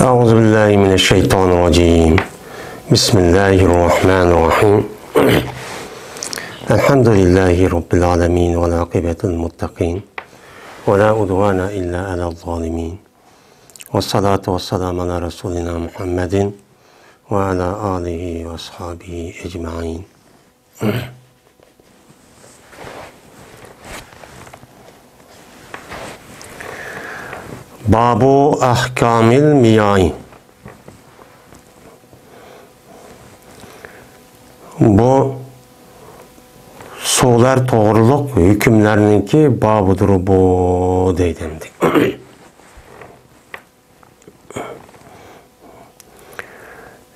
أعوذ بالله من الشيطان الرجيم بسم الله الرحمن الرحيم الحمد لله رب العالمين والعاقبة للمتقين ولا عدوان إلا على الظالمين والصلاة والسلام على رسولنا محمد وعلى آله وأصحابه أجمعين. Babu ahkamil miyahi. Bu sular to'g'riliq hükümlerininki babudur bu deydi.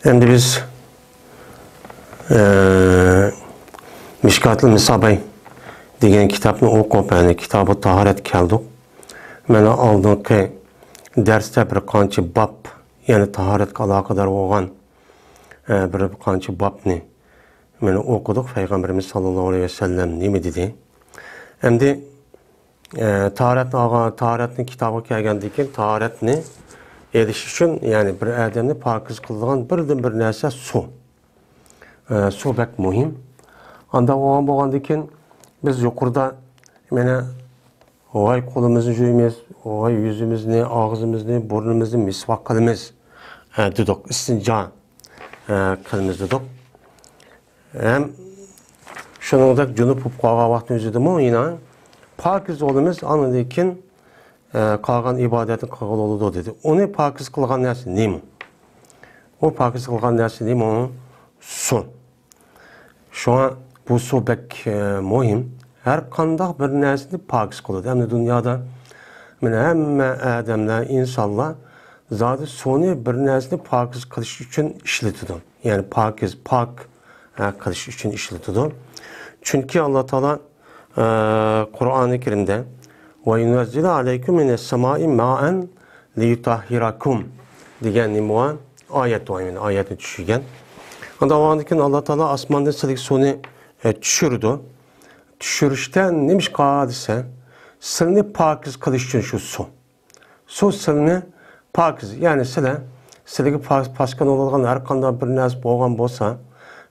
Endi biz Mishkatul Misabay degan kitobni o'qib, yani kitabı taharet keldik. Mana oldingi darsda bir qancha bab, ya'ni tahoratga aloqador bo'lgan bir qancha babni mana o'qidik. Payg'ambarimiz sollallohu alayhi vasallam nima dedi? Endi tahoratni kitobi kelgandan keyin tahoratni edish uchun, ya'ni bir odamni pokiz qiladigan birdan bir narsa suv. Suv bak muhim. Anda bo'lgandan keyin biz yuqorida mana oy qo'limizni yuvamiz, oy yuzimizni, og'zimizni, burnimizni misvaq qilamiz dedik, istinjo qilamiz dedik. Ham shuningdek junub bo'lib qolgan vaqt o'zidami, yana pokiz bo'lamiz, andan keyin qolgan ibodatni qilgan bo'ladi dedi. Uni pokiz qilgan narsa nima? O pokiz qilgan narsa nima? Suv. Shuna bu suv bek muhim. Her qandaq bir narsani pokiz qiladi. Hem de dünyada hamma odamlar, insonlar zodi suvni bir narsani pokiz qilish uchun ishlatadi. Yani pokiz, pok qilish uchun ishlatadi. Chunki Alloh taolo Qur'oni Karimda "Va yunazzilu alaykum minas samai ma'an liyutahhirakum" degan nima oyatni tushirgan. Ondan keyin Alloh taolo osmondan sizga suvni tushirdi. Düşürüşten neymiş dese, sılını pakiz kılış için şu su. Su sılını pakiz, yani siligi paskan olan her kanda bir nas boğan bolsa,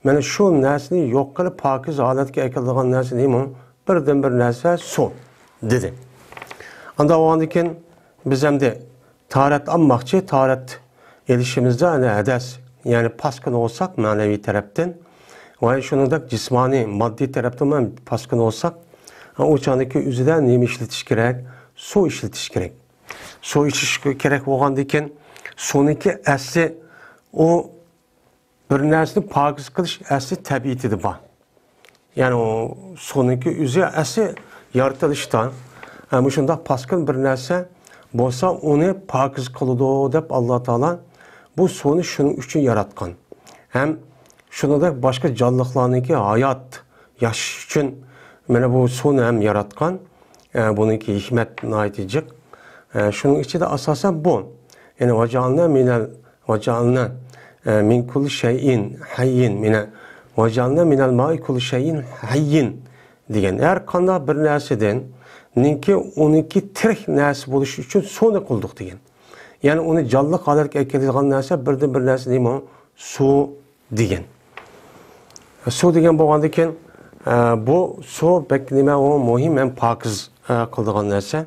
yani şu nasini yok kılıp pakiz aletke ekildiğin nasi değil mi? Birden bir nasi su dedi. Anda o andikin biz hem de taharet almakçı, taharet erişimizde edes, yani paskan olsak manevi taraftan, ve şunundak cismani, maddi taraftan paskın olsak, o çağındaki üzüden neymi işletiş gerek? Su işletiş gerek. Su işletiş gerek oğandayken, sonunki asli, o bir nersini pakiz kılış asli tabiitidir bu. Yani o sonunki üzü asli yaratılıştan, ama şunda paskın bir nerse, bolsa onu pakiz kılıdı deyip Allah Teala bu sonu şunun için yaratkan. Hem şunu da başka canlılarınki hayat, yaş için bu sonu hem yaratkan, bununki hikmet nait edecek. Şunun içi de asasen bu. Yani vacalna min kulli şeyin hayyin vacalna minel ma'i kulli şeyin hayyin degan. Eğer kanda bir nerseden ninki onunki tirik nersi buluş için sonu kıldık degan. Yani onu canlı halatga keltirgan narsa birden bir narsa değil mi? Su degan. Su degan bo'lgandan keyin bu su bek nima o muhim ham pokiz qiladigan narsa.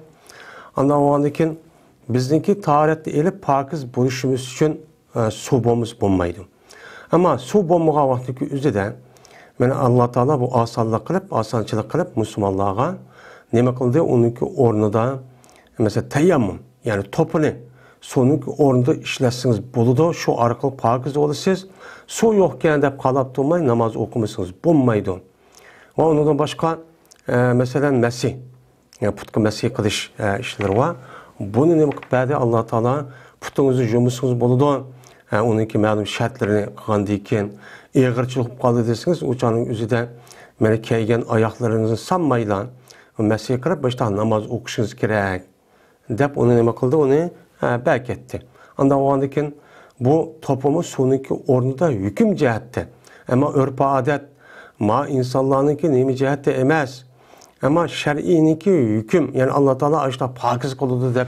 Undan bo'lgandan keyin bizniki tahoratni elib pokiz bo'lishimiz uchun su bo'lmaydi. Ammo su bo'lmagan vaqtdagi o'zida mana Alloh taolo bu osonchilik qilib musulmonlarga nima qildi? Uniki o'rnida mesela tayammum, yani topini suvning o'rnida ishlatsangiz bo'ladi. Shu orqali pokiz bo'lasiz. Su yokken deb qalab turmay namoz o'qimasangiz bo'lmaydi. Va undan boshqa mesela masih, yani putga masih qilish ishlari va buni nima qiladi? Alloh taolo putingizni yumsangiz bo'ladi. Uniki ma'lum shartlarini qilgandan keyin ig'irchilik qilib qoldi desangiz, o'chaning o'zida mana kiygan oyoqlaringizni sanmaylan masih qilib boshqa namoz o'qishingiz kerak deb uni nima qildi? Uni bak etdi. Ondan bo'lgandan keyin bu toplumun sonunki ornunda hüküm cihette. Ama örf adet ma insanlarınki nemi cihette emez. Ama şer'ininki hüküm. Yani Allah Teala işte pakiz kılıdı dep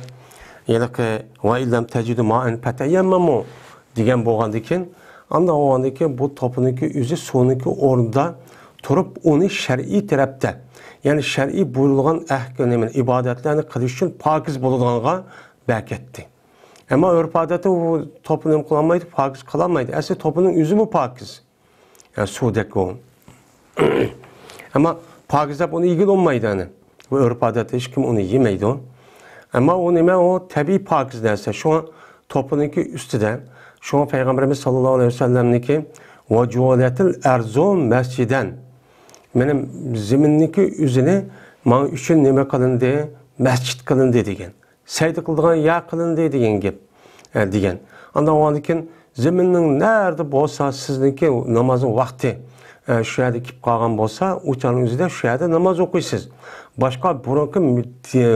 yelaki ve illem tecidu ma'en peteyemmamu degan bo'lgandan keyin anda olgandan keyin bu topiniki o'zi suvniki o'rnida turib uni shar'iy tarafda ya'ni shar'iy buyurilgan ahkam ibodatlarni qilish uchun pokiz bo'ladiganga beketdi. Ama örf adeti bu topunu kullanmaydı, pokiz kılanmaydı. Aslında topunun yüzü bu pokiz. Yani sudaki o. Ama pokiz hep onu ilgili olmaydı hani. Bu örf adeti hiç kim onu yemeydi o. Ama o tabi pokiz derse şu an topununki üstüde şu an Peygamberimiz sallallahu aleyhi ve sellem'deki وَجُوَلَتِلْ اَرْزُمْ mesciden benim ziminniki üzerine bana üçün neme kılındı, mescid kılındı degen. Seydi kıldığın ya kılındı degen gep degen. Anda o andikin ziminin nerede bolsa sizdeki namazın vakti şu yerde kip kalgan bolsa uçanın üzerinde şu yerde namaz okuysiz. Başka burunki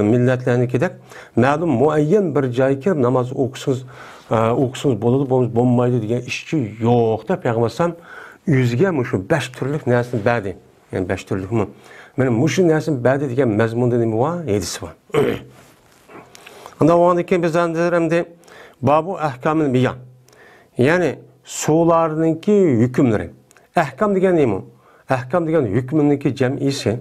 milletlerini dek ma'lum muayyen bir joyga kirib namoz o'qisangiz bo'ladi bo'lmaydi degan ishchi yo'qda Peygamberim o'ziga shu 5 turlik narsani berdi. Yani 5 turlikmi? Mana shu narsani berdi degan mazmunda nima bor? Hadisi bor. Unda o'g'andiki biz hamda babu ahkamil miyan. Yani suvlarninki hukmlari. Ahkam degan nima? Ahkam degan hukmniki jam'isi.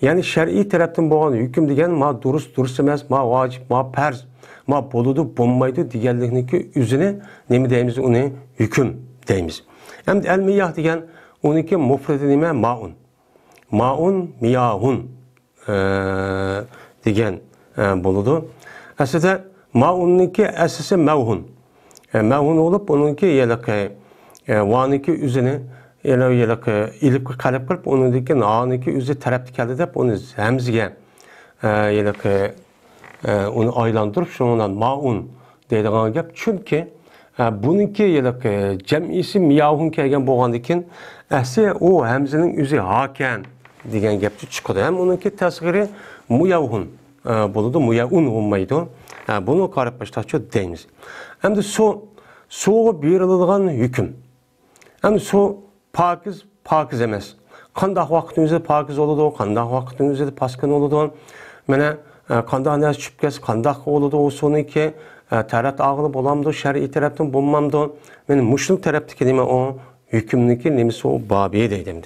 Yani şer'i taraftan bo'lgan hukm degan ma durust emas, ma vacib, ma farz, ma bo'ladi, bo'lmaydi deganlikniki o'zini nima deymiz? Uni hukm deymiz. Hamda al-miyah degan uniki mufradi nima? Ma'un. Ma'un miyahun degan bo'ladi. Aslida ma'unniki asasi mavhun. Mavhun bo'lib, uniki yalaqi vaniki o'zini yelaki ilip qalb qilib uniki noniki o'zi tarafga keldi deb uni hamziga yelaki uni aylantirib shundan maun deydigan gap. Chunki buniki yelaki jam'isi miyahun kelgan bo'lgandan keyin asli u hamzining o'zi hakan degan gapni chiqadi. Ham uniki tasg'iri muyahun bo'ladi, muyahun bo'lmaydi. Buni qarab boshqacha deymiz. Endi suvga beriladigan hukm. Endi suv pakiz emas. Qanday vaqtingizda pakiz bo'ladi, qanday vaqtingizda paskin bo'ladi. Mana qanday narsa tushib ketsa, qanday bo'ladi, o soniki tarat og'ili bo'lamdi, shar'iy tarafdan bo'lmamdi. Men mushul tarafdagi nima o hukmniki nimasi o babi deydim.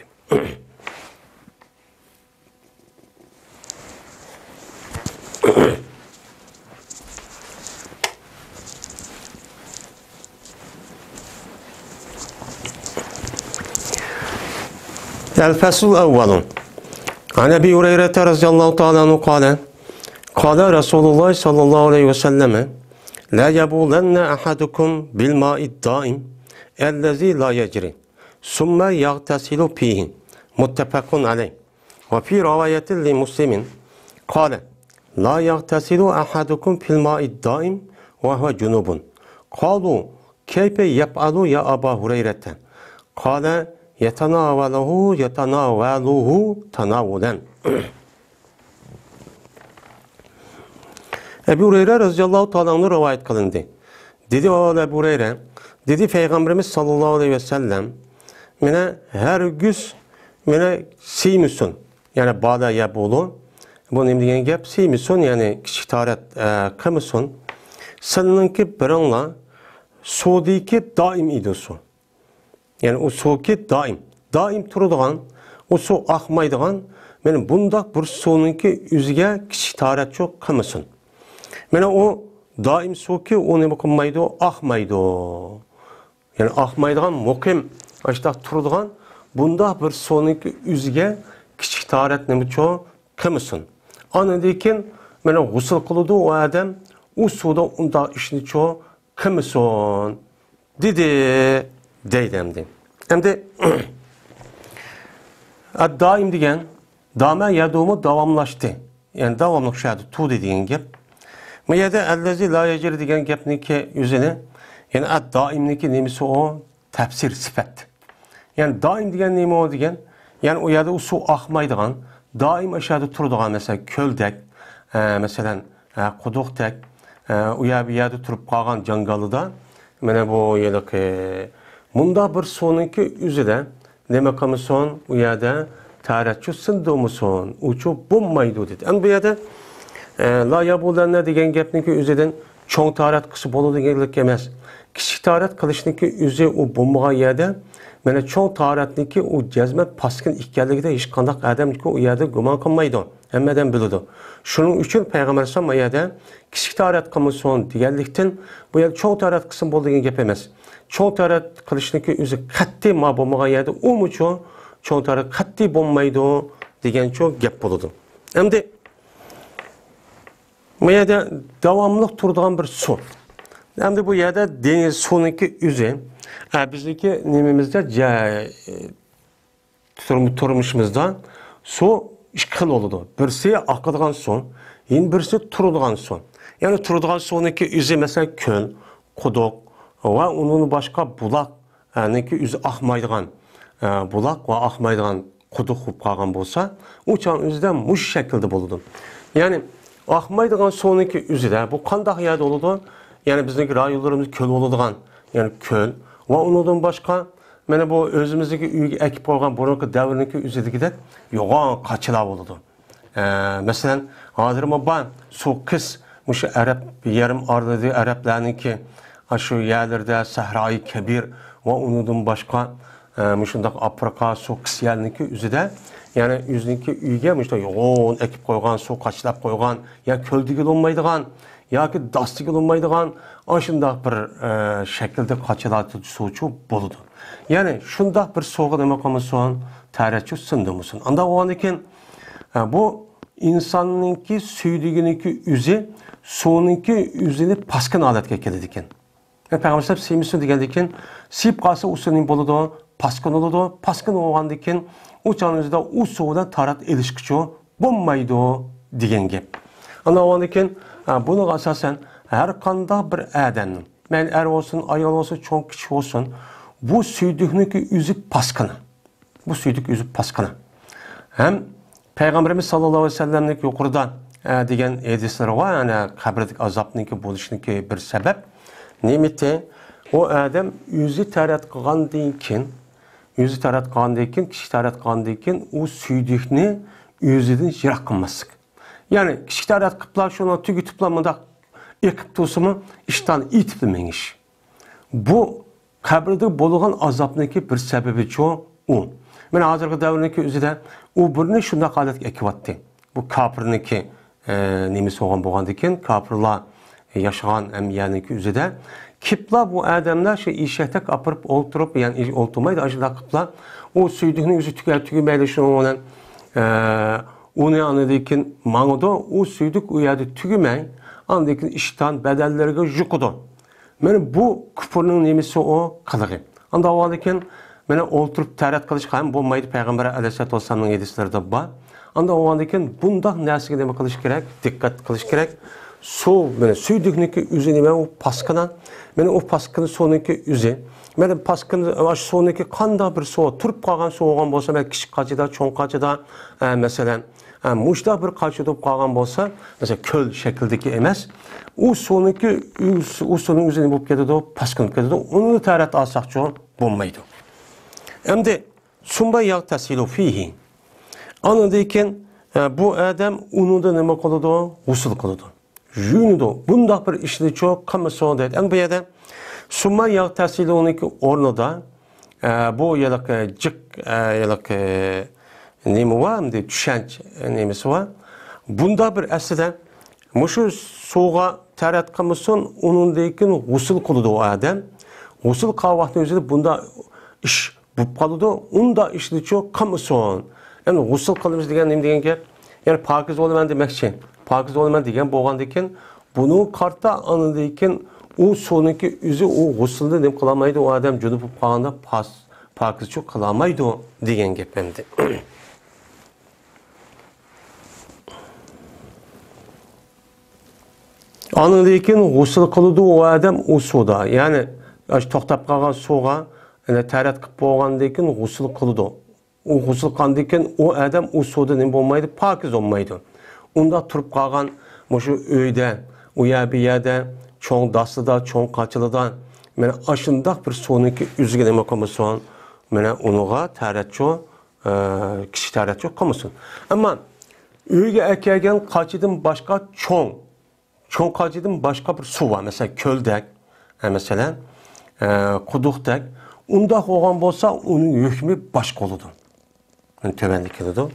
الفصل الأول عن أبي هريرة رضي الله تعالى عنه قال رسول الله صلى الله عليه وسلم لا يبولن أحدكم بالماء الدائم الذي لا يجري ثم يغتسل فيه متفق عليه وفي رواية لمسلم قال لا يغتسل أحدكم في الماء الدائم وهو جنوب قالوا كيف يفعل يا أبا هريرة قال yetanaveluhu tanavuden. Ebu Hureyre radıyallahu ta'ala rivayet kılındı. Dedi o Ebu Hureyre, dedi Peygamberimiz sallallahu aleyhi ve sellem, mene her güz mene siymisun, yani bağda yapulu, bu ne diyen gap siymisun, yani kişi taret kımısun, seninki birinla sudiki daim idi su. Yani o suki daim turadigan, o su akmaydigan, men bundaq bir suvninki o'ziga kichik tarat yo'q qilmasin. Mana o daim suki o nima qilmaydi, akmaydi. Yani akmaydigan muqim, ashtaq turadigan, bundaq bir suvninki o'ziga kichik tarat nima yo'q qilmasin. Andan keyin mana g'usl qiladi o odam, o suvda undaq ishni yo'q qilmasin. Dedi deydimdi. Hem de daim degan dama yadumu davamlaştı. Yani davamlıq şahidi tu dediğin gap. Bu yerde ellezi la yeceri degan gapniki yüzüne yani daimniki nemisi o tefsir sifat. Yani daim degan nemi o degan yani o yerde o su akmaydigan daim aşağıda turadigan mesela köldek mesela quduqdek o yerde turup qalgan jangalıda mana bu yerdeki bunda bir sonunki üzüde demek ki son u yerde taratçı sındı son uçu bulmaydı dedi. En bu yerde la yabulanna degan gapniki üzüden çoğ taharet kısı bolu degenlik emas. Kichik taharet kılışniki üze o bombaga yerde mana çoğ taharetniki o cezmet paskin ikkenligide hech qanday adamki o yerde gumon qilmaydi. Hammadan biladi. Shuning uchun payg'ambar sollallohu alayhi vasallam kichik taharet qilmasin deganlikdan bu yer çoğ taharet qilsin bo'ldi degan gap emas. Çoğ taharet qilishniki o'zi qat'iy ma bo'lmagan yerde u mucho çoğ taharet qat'iy bo'lmaydi degan gap bo'ladi. Endi bu yerda davomli turadigan bir suv. Endi bu yerda dengiz suvniki o'zi bizniki nimamizda turmuşimizda su ikki xil bo'ladi. Birisi oqadigan suv, yana birisi turadigan suv. Ya'ni turadigan suvniki o'zi masalan ko'l, quduq va uning boshqa buloq, ya'niki o'zi oqmaydigan buloq va oqmaydigan quduq bo'lib qolgan bo'lsa, u chon o'zida mush shaklda bo'ladi. Ya'ni oqmaydigan suvniki o'zida bu qanday yerda bo'ladi? Ya'ni bizniki rayonlarimiz ko'l bo'ladigan, ya'ni ko'l va undan boshqa mana bu o'zimizdagi uyga ekib qo'ygan burungi davrniki o'zidagidek yo'g'on qachilar bo'ladi. Masalan, hozir bu suv qis mushu Arab yarim orlidagi arablarniki shu yerlarda Sahroyi Kabir va undan boshqa mushundaq Afrika suv qis yerniki o'zida, ya'ni o'ziniki uyga mushta yo'g'on ekib qo'ygan, suv qachlab qo'ygan, ya ko'ldigi bo'lmaydigan yoki dastiga bo'lmaydigan shundoq bir shaklda qachilar suvchi bo'ladi. Yani şunda bir soğuk nima qilmasin, taratchu sindimisin. Anda o'g'andan keyin bu insonninki suydiginiki o'zi suvninki o'zini paskin holatga keladi ekan. Payg'ambar sollallohu alayhi vasallam degandan keyin siyib qolsa usuning bo'ladi, paskin bo'ladi. Paskin o'g'andan keyin u chonimizda u suvdan tarat elishkichi bo'lmaydi degan gap. Anda o'g'andan keyin buni asosan har qanday bir odamning, men er olsun, ayol olsun, cho'ng kichik olsun, bu süydükniki üzüp paskını. Bu süydük üzüp paskını. Hem Peygamberimiz sallallahu aleyhi ve sellem'lik yukarıdan degen hadisleri var. Yani kabirlik azapniki buluşniki bir sebep. Nimeti o adam yüzü tarat kılan kişi tarat kılan o süydükni yüzüden jirak kılmasık. Yani kişi tarat kıplar şuna tügü tıplamada ekip tosumu işten itiplemen iş. Bu kabirde bo'lgan azobniki bir sababi u. Mana hozirgi davrniki o'zida u birni shunday holatga ekyapti. Bu kafirniki nemisi bo'lgandan keyin kafirlar yashagan amyaniki o'zida kiplar bu odamlar shu eshakdak apirib o'ltirib, ya'ni o'ltirmaydi, ashula qiplar u suydikni o'zi tugamaydi shuni bilan uni anidikin mang'do u suydik u yerda tugamay, andikin ishton badallariga yuqidi. Mana bu kufrning nemisi o qilig'i. Unda avvaldan mana o'ltirib tarat qilish ham bo'lmaydi. Payg'ambar alayhisolatu vasallamning hadislarida bor. Unda avvaldan bundoq narsaga nima qilish kerak? Diqqat qilish kerak. Suv, mana suydikniki o'zi nima u paskinan, mana u paskini suvniki o'zi. Mana paskini suvniki qanday bir suv turib qolgan suv bo'lgan bo'lsa, mana kichik qachida, cho'ng qachida, masalan, muşda bir qaçıda qolgan bo'lsa, mesela ko'l shaklidagi emas, u suvniki u suvning o'zini bo'lib ketadi, paskinib ketadi. Uni tarat olsaqchi bo'lmaydi. Endi sumba yaq tasilu fihi. Andan keyin bu odam unida nima qiladi? G'usl qiladi. Yunidi. Bundaq bir ishni qilmasa deydi. Endi bu yerda sumba yaq tasiluniki o'rnida bu yalaq jiq yalaq nemi var mı diye düşenç nemesi var. Bunda bir aslında muşu soğuğa tarat kılmışsın, onun deyken gusül kılıdı o adam. Gusül kahvaltı üzerinde bunda iş bu kalıdı, onu da işli çok kılmışsın. Yani gusül kılmış diyen neyim diyen ki, yani pakiz olmayan demek için, pakiz olmayan diyen boğan deyken, bunu kartta anı deyken, o sonunki yüzü o gusülde nem kılamaydı o adam cünüp kalanda pakiz çok kılamaydı diyen gepemdi. Anıdayken g'usl qiladi o adam o suda. Yani to'xtab qolgan suvga tarat qilib bo'lgandan keyin g'usl qiladi. O g'usl qilgandan keyin o adam o suvda nima bo'lmaydi, pokiz bo'lmaydi. Unda turib qolgan mushu uyda, u yerda cho'ng dastida, cho'ng qachilida mana ashundaq bir suvniki o'ziga nima qilmasin, mana uniga taratchu, kishi taratchu qilmasin. Ammo uyga kelgan qachidan boshqa cho'ng Çoğun kacıdan başka bir su var. Mesela köldek, mesela kudukdek. Unda olan bolsa onun hükmü başka olurdu. Yani tövenlik olurdu.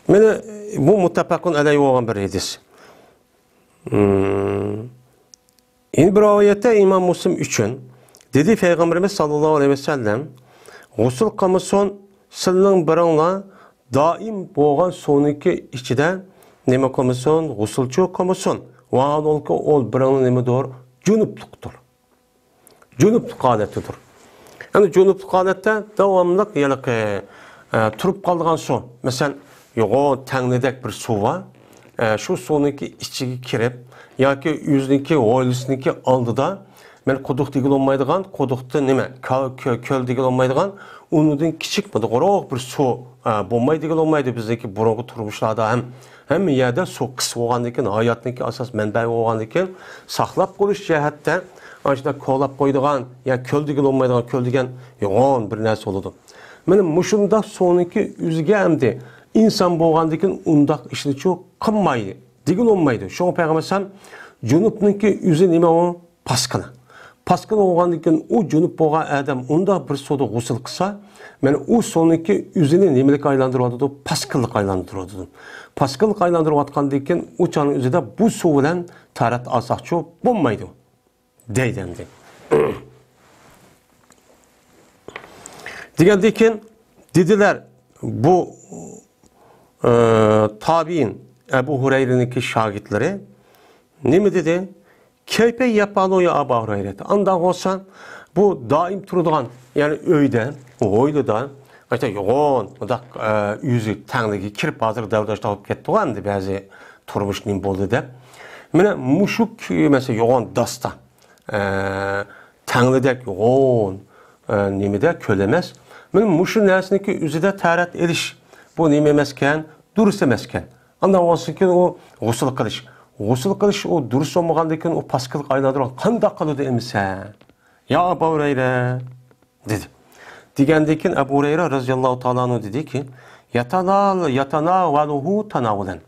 Mene bu muttafakun aleyhi olan bir hadis. İn bir ayette İmam Müslim üçün dedi Peygamberimiz sallallahu aleyhi ve sellem gusül kımı son sılın birinla daim boğan sonunki içide neme kımı son gusülçü kımı son vahan ol ki ol birinla neme doğru cünupluktur. Cünupluk adetidir. Yani cünupluk adette devamlılık yani turup kaldığın son. Mesela yoğun tenledek bir su var. Şu sonunki içine kirip ya ki yüzünki, oğlusununki aldıda men koduk digil olmaydıgan, kodukta neme? Köl digil olmaydıgan, onundan kiçik mi? Doğru bir su bulmayı digil olmaydı bizdeki burungu turmuşlarda hem yerde su kısa olgandikin, hayatındaki asas menbaı olgandikin saklap koyuş cihatte ancak kolap koyduğun ya köl digil olmaydıgan, köl digen yoğun bir narsa oldu. Men muşunda sonunki yüzge emdi. İnsan boğandikin undak işini çok kınmaydı. Digil olmaydı. Şoň Peygamber sen cünüpnünki yüzü nime o? Paskına. Paskına oğandikin o cünüp boğan adam onda bir soda gusıl kısa. Men o sonunki yüzünü nimelik aylandırıyordu? Paskıllık aylandırıyordu. Paskıllık aylandırıyotgandikin o çanın yüzüde bu su bilen tarat asakçı bulmaydı. Deydemdi. Digendikin dediler bu tabi'in Ebu Hureyre'ninki şagitleri ne mi dedi? Keype yapan ya Ebu Hureyre'de. Andan olsa bu daim turduğun yani öyde, o oyluda işte yoğun, yüzü tanrıki kirip hazır davdaşta olup ketdi oğandı bazı turmuş nim boldu dep. Mine muşuk mesela yoğun dasta tanrıdek yoğun nimede kölemez. Mine muşun nersindeki yüzüde tarat ediş bu nime emesken, durus emesken. Andan olsun ki o gusül kılış. Gusül kılış o durus olmagandikin o paskılık aylandırılan kanda kalıdı emise. Ya Ebu Hureyre dedi. Digendikin Ebu Hureyre razıyallahu ta'ala anhu dedi ki yatanavaluhu tanavulen.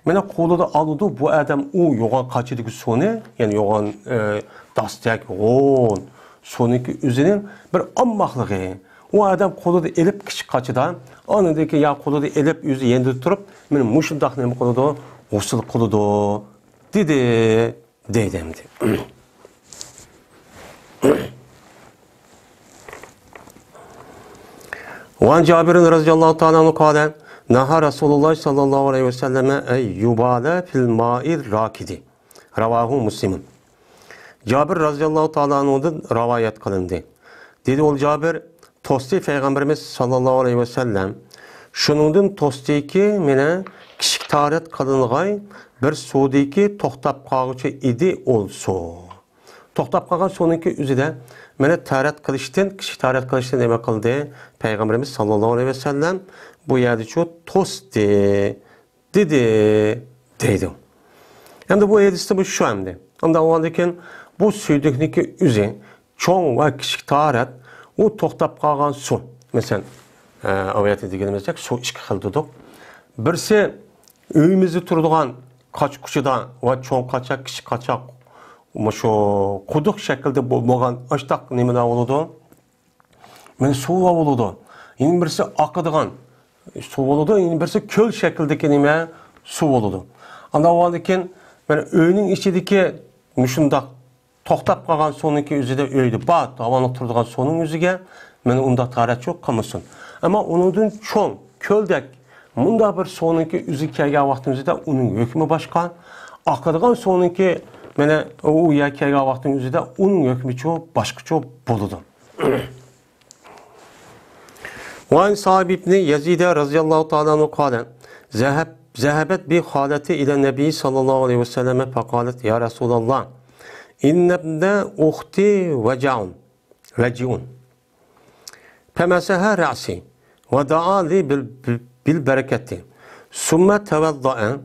Mene koluda alıdı bu adam o yoğun kaçıdaki sonu yani yoğun dastek yoğun sonunki üzerinin bir ammahlığı. O adam koluda elip kişi kaçıdan anındaki ya koluda elip yüzü yendi turup benim muşundak nemi koluda usul koluda dedi deydemdi. Van Cabir'in radıyallahu ta'ala anhu kâle naha Resulullah sallallahu aleyhi ve selleme ey yubâle fil mâ'ir rakidi. Ravahu Müslim'in. Cabir radıyallahu ta'ala anhu'dan rivayet kılındı. Dedi ol Cabir tosti Peygamberimiz sallallahu aleyhi ve sellem şunundan tostiki mene kişik taret kılınğay bir sudiki tohtap kağıcı idi olsu. Tohtap kağıcı sonunki üzüde mene taret kılıştın, kişik taret kılıştın demek kıldı. Peygamberimiz sallallahu aleyhi ve sellem bu yerde şu tosti dedi deydi. Hem de bu hadiste bu şu hemdi. Hem de o halde bu süydükniki üzü çoğun ve kişik taret o tohtap kalgan su. Mesela aviyatı degenimizde su iki xildidik. Birisi öyümüzde turduğan kaç kuşudan ve çoğun kaçak kişi kaçak şu kuduk şekilde bulmagan açtak nemeler oldu. Men su oldu. Yine birisi akıdığan su oldu. Yine birisi köl şekildeki neme su oldu. Anda o halde men öyünün içindeki müşündak tohtap kalgan sonunki yüzüde öydü. Bat, havanlık turduğun sonun yüzüge, men onda tarat yok kamışsın. Ama onundan çoğun, köldek, munda bir sonunki yüzükege vaxtın yüzüde onun hükmü başka. Akıdığın sonunki, mene o yakege vaxtın yüzüde onun hükmü çok başka çok buludu. Van Sahib İbni Yazid'e razıyallahu ta'ala anhu kâle, zehebet bi haleti ile Nebi sallallahu aleyhi ve selleme fekalet ya Resulallah. İnnebne uhti veciun. Femeseha ra'si ve da'a li bil bereketi. Sümme tevedda'e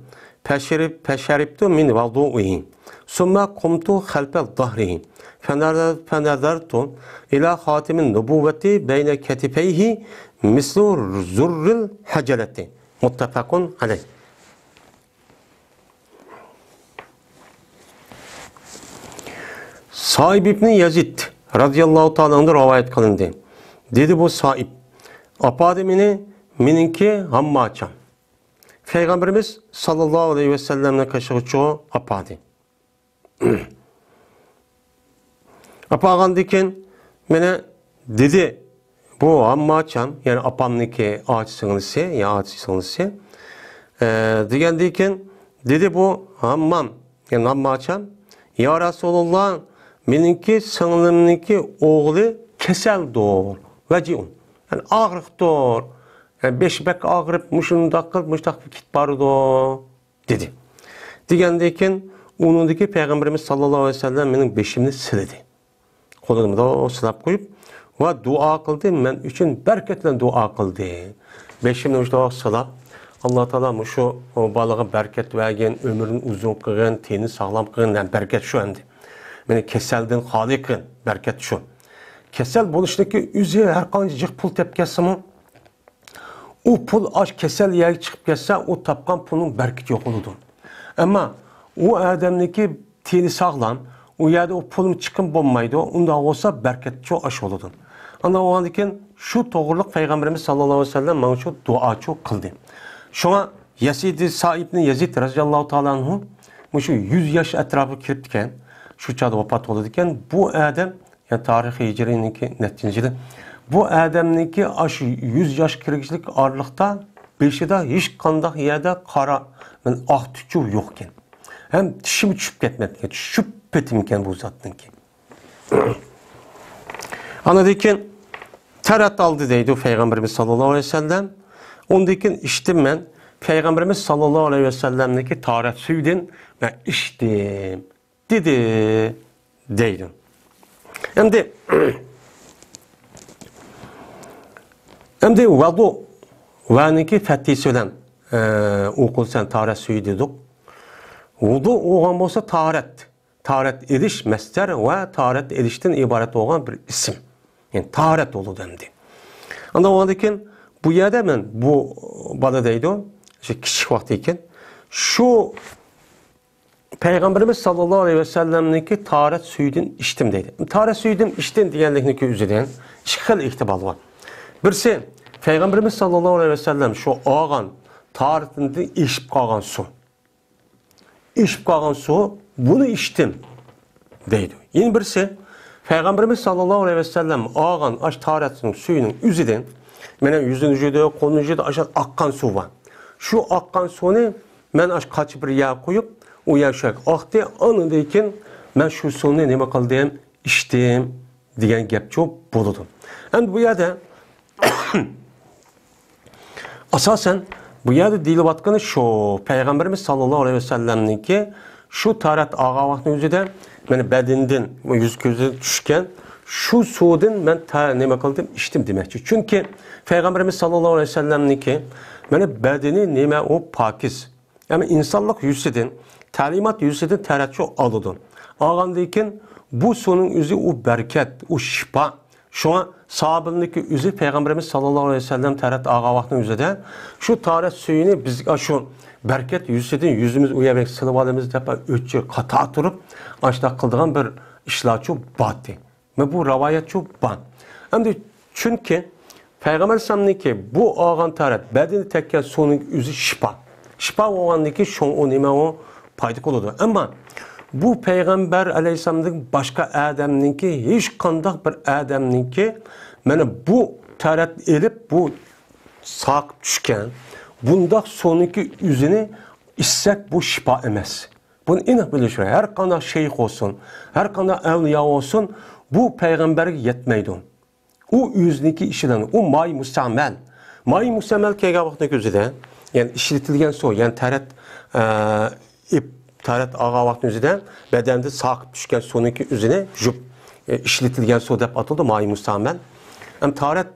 feşeribtu min vadu'ihi. Sümme kumtu halpel zahrihi. Fenazartu ila hatimin nubuvveti beyne ketifeyhi mislu zurril haceleti. Muttefakun aleyh. Saib ibn Yazid radıyallahu ta'ala'nın rivayet kılındı. Dedi bu Saib, apadı meninki hamma açam. Peygamberimiz sallallahu aleyhi ve sellem'le kaşığı apadı. Apağandiken mene dedi bu hamma açam, yani apamniki ağaç sığınısı, ya ağaç sığınısı. Digendiyken dedi bu hammam, yani hamma açam. Ya Resulullah, meninki sığınımniki oğlu keseldir, veciun. Yani ağrıqdır. Yani beşbek ağrıp, muştak git barıdır, dedi. Digendiyken, onundaki Peygamberimiz sallallahu aleyhi ve sellem benim beşimni siledi. Kolunu da o silap koyup, ve dua kıldı, men üçün berketle dua kıldı. Beşimni o silap, Allah Teala şu balığa bereket vergen, ömrün uzun kılın, teni sağlam kılın, yani bereket şu endi. Meni keseldin hali kılın, bereket şu. Kesel buluştaki üzü her kancıcık pul tepkesi o pul aç kesel yer çıkıp gelse o tapkan pulun berketi yok olurdu. Ama o adamdaki teni sağlam, o yerde o pulun çıkın bulmaydı, onda olsa berket çok aş olurdu. Ama o andiken şu doğruluk Peygamberimiz sallallahu aleyhi ve sellem bana çok dua çok kıldı. Şuna Saib ibn Yazid radıyallahu ta'ala anhu şu 100 yaş etrafı kiripken şu çağda vefat olurken bu adam yani tarih-i hicrininki neticede bu adamninki aşı 100 yaş kirikçilik ağırlıkta beşi de hiç kandak yerde kara yani ah tükür yokken. Hem dişimi çüp etmedikken, çüp petimken bu zatınki. Anladıyken terat aldı deydi o Peygamberimiz sallallahu aleyhi ve sellem. Ondayken içtim ben Peygamberimiz sallallahu aleyhi ve sellem'deki taharet suyudun ve içtim dedi deydim. Hem de vadu vaniki fethi söylen okulsan taharet suyu dedik. Vudu oğan olsa taharet. Taharet ediş mesler ve taharet edişten ibaret olan bir isim. Yani taharet olur demdi. Anda oğandayken bu yerde ben bu badadaydı o. İşte küçük vaktiyken şu Peygamberimiz sallallahu aleyhi ve sellem'deki taharet suyudun içtim deydi. Taharet suyudun içtim diyenlikdeki üzerinde iki xil ihtimal var. Birisi Peygamberimiz sallallahu aleyhi ve sellem şu ağan taharetinde içip kalan su. İçip kalan su bunu içtim deydi. Yine birisi Peygamberimiz sallallahu aleyhi ve sellem ağan aç taharetinin suyunun üzerinde benim yüzün ucuda, kolun ucuda aşağı akkan su var. Şu akkan suyunu ben aç kaç bir yağ koyup o yaşak aktı anındayken ben şu suyunu ne kıldım içtim diyen gap çok buludum. Hem bu yerde asasen bu yerde dili vatkanı şu Peygamberimiz sallallahu aleyhi ve sellem'nin ki şu taharet ağa vaktinin yüzüde beni bedenden yüz gözü düşken şu suudun ben ne kıldım içtim demekçi. Çünkü Peygamberimiz sallallahu aleyhi ve sellem'nin ki beni bedeni neme o pakiz. Yani insanlık yüzüden talimat yüzüden teratçı alıdın. Ağandayken bu sonun yüzü o bereket, o şifa. Şu an sahabındaki yüzü Peygamberimiz sallallahu aleyhi ve sellem terat ağa vaktinin yüzüde şu taharet suyunu biz şu bereket yüzüden yüzümüz uyarak sılavalımız defa ötçü kata durup açta kıldığın bir işlaçı battı. Ve bu rivayet çok ban. Hem de çünkü Peygamber sallallahu bu ağan taharet bedeni tekken sonun yüzü şifa. Şifa oğandaki şu o nime o paydık olurdu. Ama bu Peygamber aleyhisselam'ın başka adamınki hiç kandak bir adamınki yani bu taharet elip bu sağ düşken bunda sonunki yüzünü içsek bu şifa emez. Bunu inek bilir şuraya. Her kandak şeyh olsun, her kandak evliya olsun bu Peygamber'e yetmeydi. O yüzündeki işilen, o may musamel. May musamel kega vaktindeki yüzüde yani işletilgen su, yani taharet ağa vaktinin yüzüde bedende sağ düşken sonunki yüzüne jüp işletilgen su dep atıldı may musamel. Hem taharet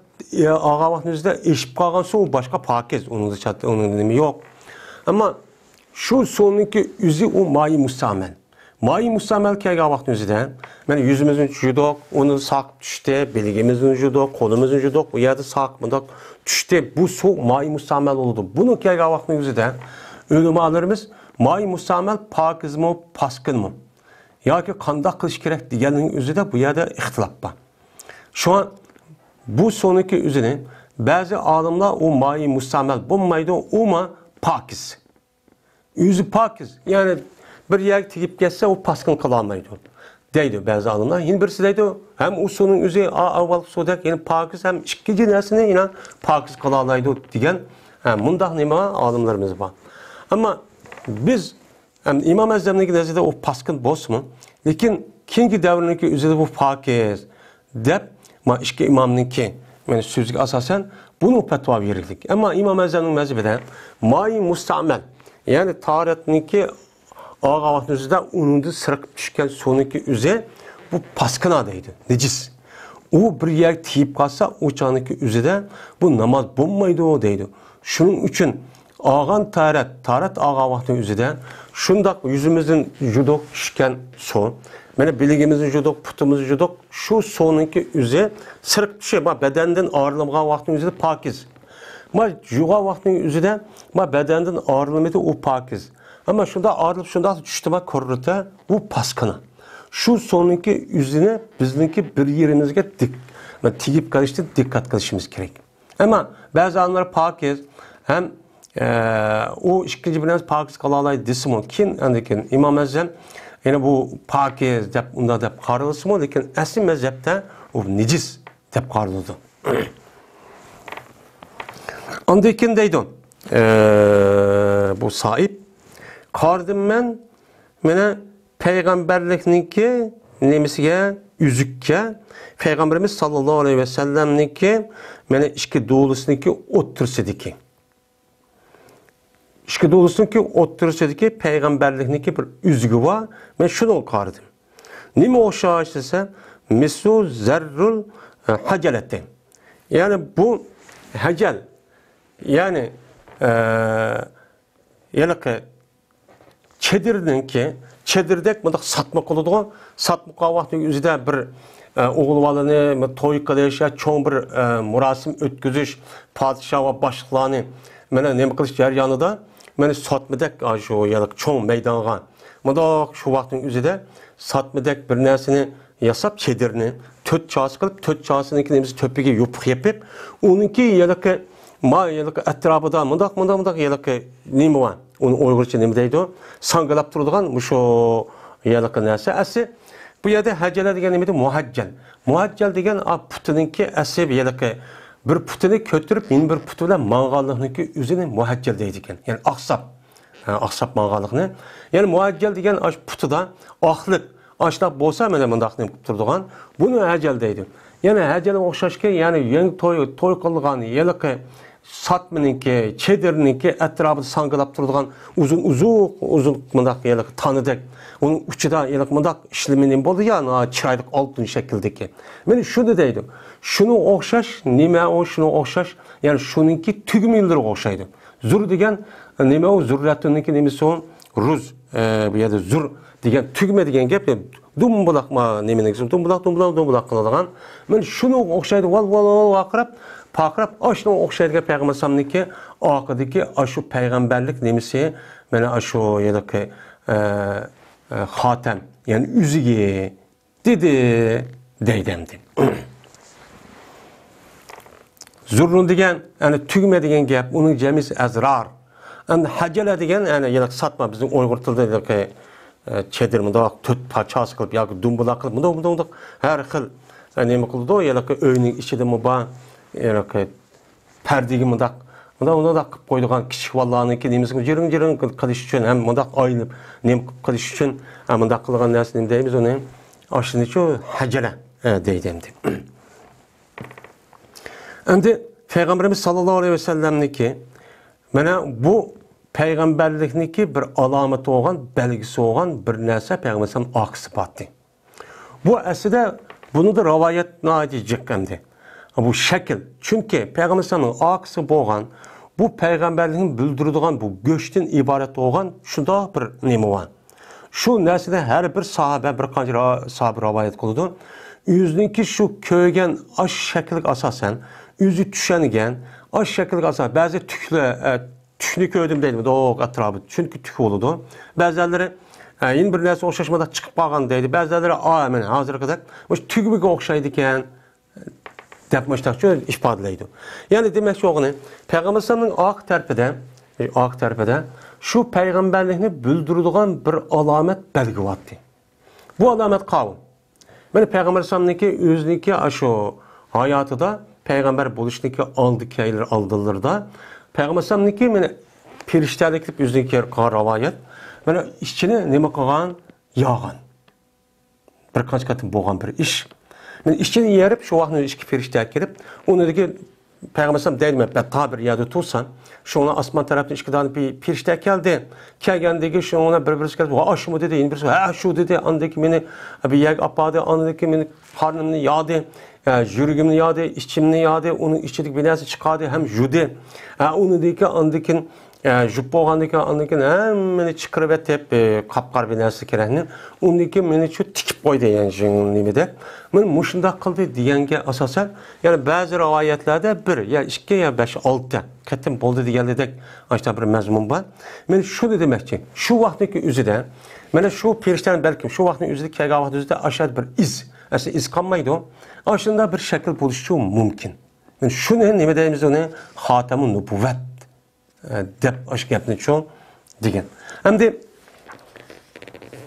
ağa vaktinin yüzüde eşip kalan su başka pakiz, onun denimi yok. Ama şu sonunki yüzü o may musamel. May musamel kega vaktinin yüzüde yani yüzümüzün judok, onu sağ düştü, bilgimizin judok, kolumuzun judok, bu yerde sağ mıdak düştü. Bu su may musamel oldu. Bunu kega vaktinin yüzüde ölümalarımız may musamel pakiz mı, paskın mı? yoki qanday qilish kerak deganning o'zida bu yerda ixtilof bor. Şu an bu sonraki üzerine bazı olimlar o mayi mustamel bo'lmaydi, u pakiz. Yüzü pakiz. Yani bir yer tigib ketsa o paskın qilolmaydi deydi bazı olimlar. Yine birisi deydi hem o sonun o'zi avval sudak yani pakiz hem ikkinchi narsani yine pakiz qilolmaydi degan mundaq nima olimlarimiz bor. Ama biz İmam Azam'daki nazarda o paskın bo'lsin, lekin keyingi davrniki o'zida bu pakiz deb ma ikki imomniki men so'zga asosan buni fatvo verildik. Ama İmam Azam'ning mazhabida mayi mustamel yani tarixniki ağavaqtımızda ununda sırıqıp düşkən sonraki üzə bu paskına deydi, necis. O bir yer tiyip qalsa o çanıki üzədə bu namaz bulmaydı o deydi. Şunun üçün ağan tarat ağavaqtının üzədə şundaq yüzümüzün judok düşkən son, mənə biligimizin judok, putumuzun judok, şu sonraki üzə sırıqıp düşür. Bədəndən ağırlığa vaxtının üzədə pakiz. Juğa vaxtının üzədə bədəndən ağırlığı o pakiz. Ama şunda ağırlıp şunda düştüme korruta bu paskına. Şu sonraki yüzüne bizimki bir yerimizge tigip karıştı dikkat kılışımız gerek. Ama bazı anlar pakiz hem o ikinci birimiz pakiz kalalay desim o kin andikin İmam Azam yani bu pakiz dep unda dep karılısım o lekin asli mezhepte o necis dep karıldı. Andikin deydi bu sahip qardım men mene peygamberlikniki nemisiga üzükke Peygamberimiz sallallahu aleyhi ve sellemniki mene işki doğulusundaki otursidiki. İşki doğulusundaki otursidiki peygamberlikniki bir üzgü var. Men şunu qardım. Nime oxşaş ise misu zerrul haceleti. Yani bu hacel yani çedirdek mıdak satmak oldu. Satmak vaxtı yüzde bir oğul balını toy qilish, çoğun bir murasim ötküzüş, padişah ve başlıqlarını mene neme qilish jarayonida mene satmadak şu yalık çoğun meydanga. Mıdak şu vaxtın yüzde satmadak bir narsani yasap çedirini töt çası qilib, töt çasınınki nemiz töpüge yopuq yapıp, onunki yalık etrafıda mıdak yalık nemi var. Onu Uygurca nemi deydi o? Sangılap durduğun şu yalık nesi? Asi bu yerde hacceler degen nemi deydi? Muhaccel. Muhaccel degen putununki asi yalık bir putunu kötürüp yeni bir putuyla mağallıqnınki üzerine muhaccel deydi eken. Yani aksap mağallıqını. Yani muhaccel degen putuda ahlık açlap bolsa mene mındaq nemi durduğun bunu haccel deydi. Yani haccel oxşaşken yani yeni toy qılğan yalık satmınınki, çedirininki etrafı sangılap durduğun uzun mındak yalık tanıdık. Onun uçuda yalık mındak işleminin boldu ya çıraylık altın şekildeki. Ben şunu deydim. Şunu oxşaş, nime o şunu oxşaş. Yani şununki tügümüldür oxşaydı. Zur degen nime o zurratununki nemesi o ruz ya da zur degen tügme degen gep dumbulak ma nemene gizim dumbulak kıladigan. Ben şunu oxşaydı val akırap Pakrap aşına oxşaydigan peygambersamniki aqidiki aşu peygamberlik nemisi mene aşu yadaki xatem yani üzüge dedi deydemdi. Zurrun degen yani tügme degen gap onun cemis azrar. Yani hacele degen yani yadak satma bizim Uygur tilida yadaki çedir mundaq töt parçası qilib yoki dumbulaq qilib mundaq har xil nima qildi o yadaki öyning ichida muba yani perdegi mıdak qilib qo'ydigan kichik vallarniki nemizga jiring qilish uchun ham mundaq aylanib nem qilish uchun mundaq qilgan narsani deymiz uni ashunichu hajala deydi endi. Endi Peygamberimiz sallallohu alayhi ve sellemniki mana bu peygamberlikniki bir alameti olgan, belgisi olgan bir narsa Peygamberimizin ak sıfatı. Bu aslida bunu da rivayetine aytacak endi. Bu şekil. Çünkü Peygamberimizin akısı boğan, bu peygamberliğin bildirdiğin bu göçten ibaret olan şunda bir nemi var. Şu neslede her bir sahabe, bir kanca sahabe rivayet kıldı. Yüzünki şu köygen aş şekillik asasen, yüzü düşenigen, aş şekillik asasen, bazı tüklü köyüm değil mi? Doğuk etrafı. Çünkü tük oldu. Bazıları yeni bir narsa o'xshashmada chiqib qolgan deydi. Ba'zilari mana hozirga qadar o'sha tugubiga o'xshaydi ekan deb mashtaqcha ifodalaydi. Ya'ni demakchi o'g'ini payg'ambarning oq tarafida shu payg'ambarlikni bildiradigan bir alomat belgilayapti. Bu alomat qavm. Mana payg'ambarniki o'ziniki shu hayotida payg'ambar bo'lishniki oldilarda payg'ambarniki mana Periştalik deb o'ziga rivoyat. Mana ishchini nima qilgan? Yog'an. Bir qancha qatim bo'lgan bir ish. Mana ishchini yerib, shu vaqtda ishga perishta kelib, unidagi payg'ambar deyman, "Ta bir yerda tursan, shuni osmon tarafdan ishqidan bir perishta keldi. Kelgandagi shuni bir-birisi kelib, "Ha, shumi" dedi, endi birisi, "Ha, shu" dedi. Andaki meni bir yak apadi, andaki meni qarnimni yodi, yuragimni yodi, ichimni yodi, uning ichidik bir narsa chiqadi, ham judi. Unidagi andakin jup bo'lgandan andakin hammani chiqirib etib, qapqar bir narsa kerakni, uniki meni shu tikib qo'ydi, ya'ni nimada. Men mushundaq qildi deganga asosan, ya'ni ba'zi rivoyatlarda 1 ya 2 ya 5 6 qatim bo'ldi degandek ashta bir mazmun bor. Men shuni demoqchi, shu vaqtdagi o'zida, mana shu perishtaning balkim shu vaqtning o'zida kelgan vaqt o'zida ashad bir iz qolmaydi. Ashunda bir shakl bo'lishi mumkin. Men shuni nima deymiz uni? Xotamun nubuvvat deb ash gapni cho'ng degan. Hamda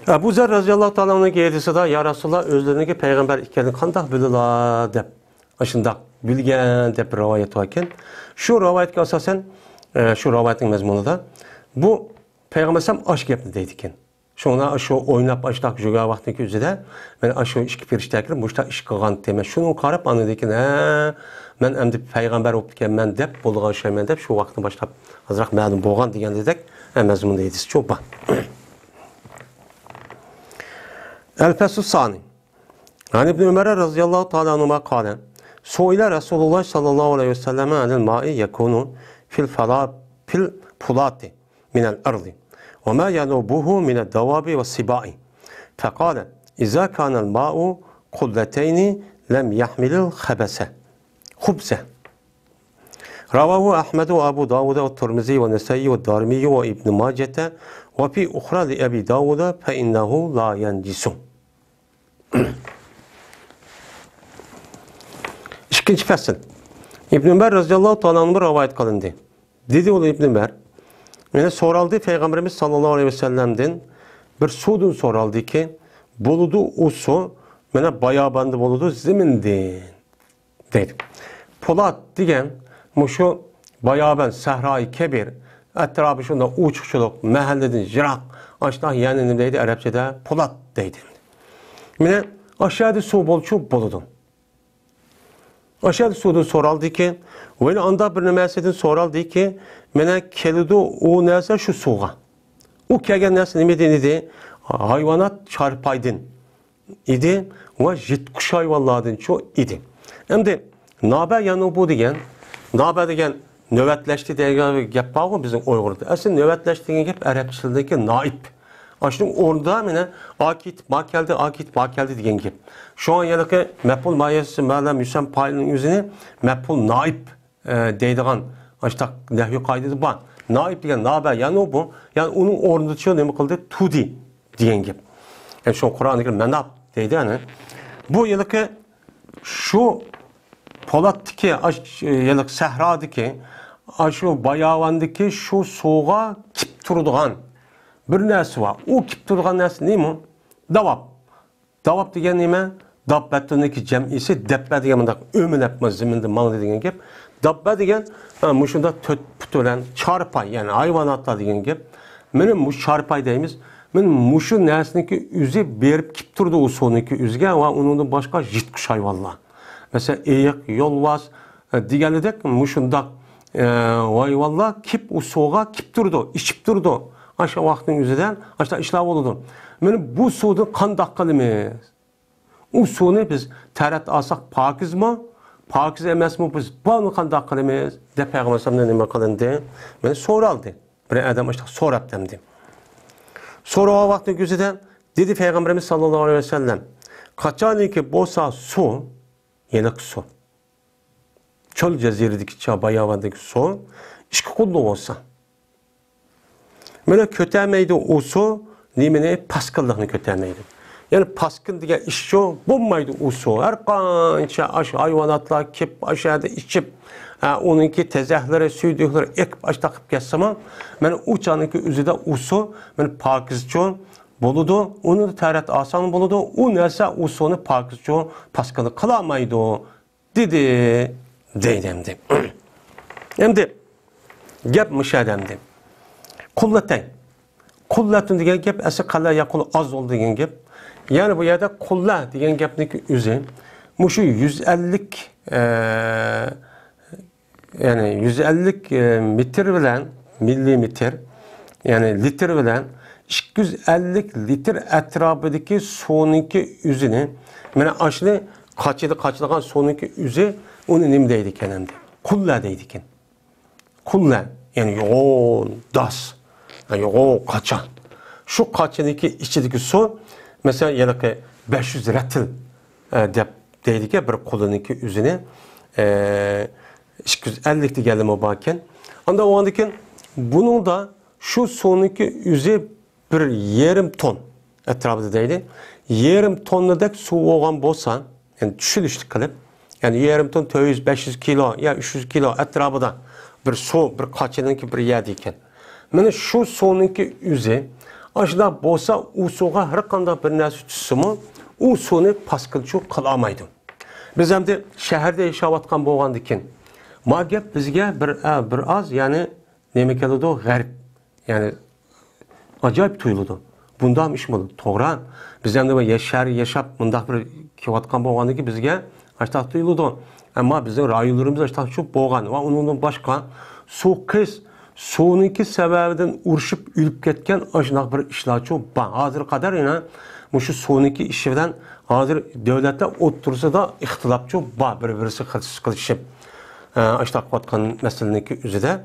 Abu Zar raziyallohu ta'ala anhuga aytisida, "Ya Rasululloh, o'zlariniki payg'ambar ekanini qanday bildilar?" deb ashunda bilgan deb rivoyat var ekan. Shu rivoyatga asosan, shu rivoyatning mazmunida bu payg'ambar ham ash gapni deydi ekan. Shuna shu o'ynab ashtaq juga vaqtniki o'zida men shu ishga perishtaklar mushta ish qilgan tema. Shuni qarab anadikin, men endi payg'ambar bo'lib ekanman deb bo'lgan shayman deb shu vaqtdan boshlab azroq ma'lum bo'lgan degandek mazmunda aytisiz cho'pa. El-Fasl Sani. Yani İbn Ömer radıyallahu ta'ala anhuma qala: "Su'ila Rasulullah sallallahu aleyhi ve sellem anil ma'i yakunu fil pulati min al-ardi ve ma yanubuhu min ad-dawabi ve sibai. Faqala: "İza kana al-ma'u qullatayn lem yahmilul khabasa." Khubsa. Ravahu Ahmed ve Abu Davud ve Tirmizi ve Nesai ve Darimi ve İbn Majah ve fi ukhra li Abi Davud fe innehu la yanjisu. İkinci fasıl. İbn Ömer radıyallahu ta'ala anhu rivayet kılındı. Dedi oğlu İbn Ömer, yani soraldı Peygamberimiz sallallahu aleyhi ve sellem'den bir sudun soraldı ki, buludu o su, bana bayağı bandı buludu zimindi. Dedi. Polat diyen, şu bayağı ben Sahra-i Kebir, etrafı şunda uçukçuluk, mahalleden jirak, aşağı yanını deydi, Arapçada Polat deydi. Mine aşağıda su bolçu buludum. Aşağıda suda soraldı ki, ve anda bir nemeseden soraldı ki, mene kelidu o neyse şu suğa. O kegen neyse nemeden idi, hayvanat çarpaydın idi ve jitkuş hayvanlardan çoğu idi. Hem de nabe yanı bu degen, nabe degen nöbetleşti diye gap var mı bizim Uygur'da? Aslında nöbetleşti diye gap Arapçıldaki naip. Aslında orada mene akit makeldi diyen gibi. Şu an yanıki meful mayesi mələm Hüsam payının yüzünü meful naip deydiğen aslında nehvi kaydı var. Naip diyen nabe yani bu. Yani onun orada çıkıyor ne mi kıldı? Tudi diyen gibi. Yani şu Kur'an-ı Kerim menap deydi yani. Bu yanıki şu Polat'taki yanık Sahra'daki şu bayavandaki şu soğuğa kip turduğan bir nəsi var. O kip turduğan nəsi ne mi? Davap. Davap degen neme? Dabbat'taki cem'isi debbe degen mındak ömün etmez ziminde mağdı degen gep. Dabbe degen muşunda töt ölen çarpay yani hayvanatlar degen gep. Benim muş çarpay deyimiz. Benim muşu nesindeki üzü berip kip turdu o sonraki üzge ve onun başka jitkuş hayvanlar. Mesela eğik, yolvaz digenledek muşundak hayvanlar kip o soğuğa kip turdu, içip turdu. Aşağı vaktin yüzüden aşağı işlav oldu. Benim bu suda kan dakkalımız. O sunu biz tarat alsak pakiz mi? Pakiz emas mı biz bunu kan dakkalımız? De Peygamber'den nime kılındı? Beni soraldı. Bir adam işte sorap demdi. Sonra o vaktin yüzüden dedi Peygamberimiz sallallahu aleyhi ve sellem kaçan ki bosa su yelik su. Çöl ceziredeki çabayavadaki su işki kullu olsa. Böyle kötemeydi o su nemini paskınlığını kötürmeydi. Yani paskın diye iş şu bulmaydı o su. Her kança hayvanatlar kip aşağıda içip onunki tezahları, süydükleri ekip aç takıp geçsem ben uçanınki üzerinde o su ben pakizçi buludu. Onu da tarat asan buludu. O neyse o sunu pakizçi paskını kılamaydı dedi deydemdi. Hem de gap müşahedemdi. Kullatay. Kullatın diyen gap esi kalla yakul az oldu diyen gap. Yani bu yerde kulla diyen gapniki üzü muşu 150'lik yani 150'lik metre bilen milimetre yani litre bilen 250 litre etrafındaki sonunki üzünü yani aşırı kaçılagan sonunki üzü onun nimdeydi kenemdi. Kulla deydiken. Kulla yani yoğun das. Yani yoğun kaçan. Şu kaçındaki içindeki su mesela yedeki 500 retil deydik ya bir kullanıki üzüne 250'likti geldim o bakken. Anda o andaki bunun da şu sonunki üzü bir yarım ton etrafında deydi. Yarım tonladaki su olan bolsan yani düşülüşlük kılıp yani yarım ton 200-500 kilo ya 300 kilo etrafında bir su bir kaçınınki bir yerdeyken. Yani şu sonunki üzü aşıda bolsa o suğa her kanda bir nesi tutsumı o sunu paskılçı kılamaydı. Biz hem de şehirde yaşavatkan boğandıkken ma gap bizge bir az yani demek oldu garip yani acayip tuyuldu. Bundan iş mi oldu? Toğran. Biz hem de yaşap bunda bir kivatkan boğandıkken bizge aşta tuyuldu. Ama bizim rayularımız aşta çok boğan ve onun başka su kız sonunki sebebinden uruşup ülüp ketken aşınak bir işlaçı var. Hazır kadar yine bu şu sonunki işinden hazır devlette otursa da ihtilapçı var. Birisi kılışıp aşınak vatkan meselindeki üzere.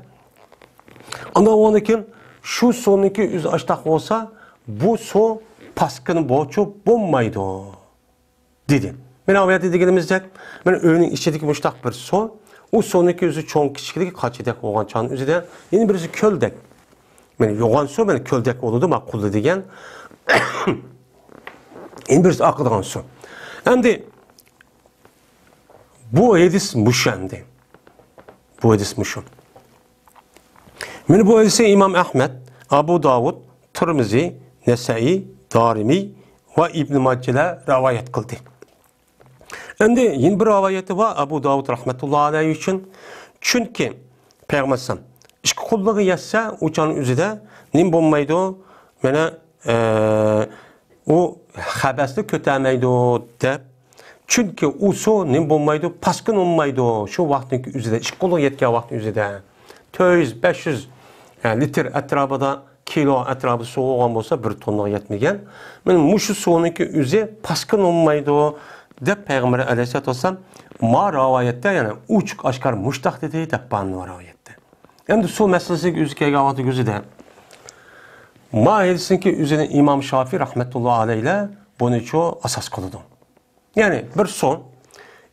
Ama onunki şu sonunki üzü aşınak olsa bu su paskın boğuçu bulmaydı dedi. Ben avya dediğimizde ben öğünün içindeki müştak bir su o sonraki yüzü çoğun küçüklik kaçıdak olan çağın üzerinde yeni birisi köldek. Yani yoğan su ben köldek olurdu makullu diyen. Yeni birisi akıdan su. Şimdi bu hadis müşendi. Bu hadis müşen. Ben bu hadisi İmam Ahmed, Abu Davud, Tirmizi, Nesai, Darimi ve İbn Mace'le rivayet kıldı. Şimdi yeni bir rivayeti var Abu Davud rahmetullahi aleyhi için. Çünkü Peygamber işki kulluğu yetse uçanın üzerinde nim bulmaydı o. Yani o habesli kötülemeydi o de. Çünkü o su nim bulmaydı paskın olmaydı o. Şu vaktindeki üzerinde işki kulluğu yetken vaktin üzerinde. 200-500 litre etrafında kilo etrafı su olan olsa bir tonluğa yetmegen. Yani muşu su'nunki üzeri paskın olmaydı o. De Peygamber aleyhisselatü vesselam ma rivayette yani uçuk aşkar muştak dediği de bana rivayette. Yani su meselesi üzerine gavatı gözü de ma hadisin ki üzerine İmam Şafii rahmetullahi aleyhle bunu çoğu asas kılıdı. Yani bir son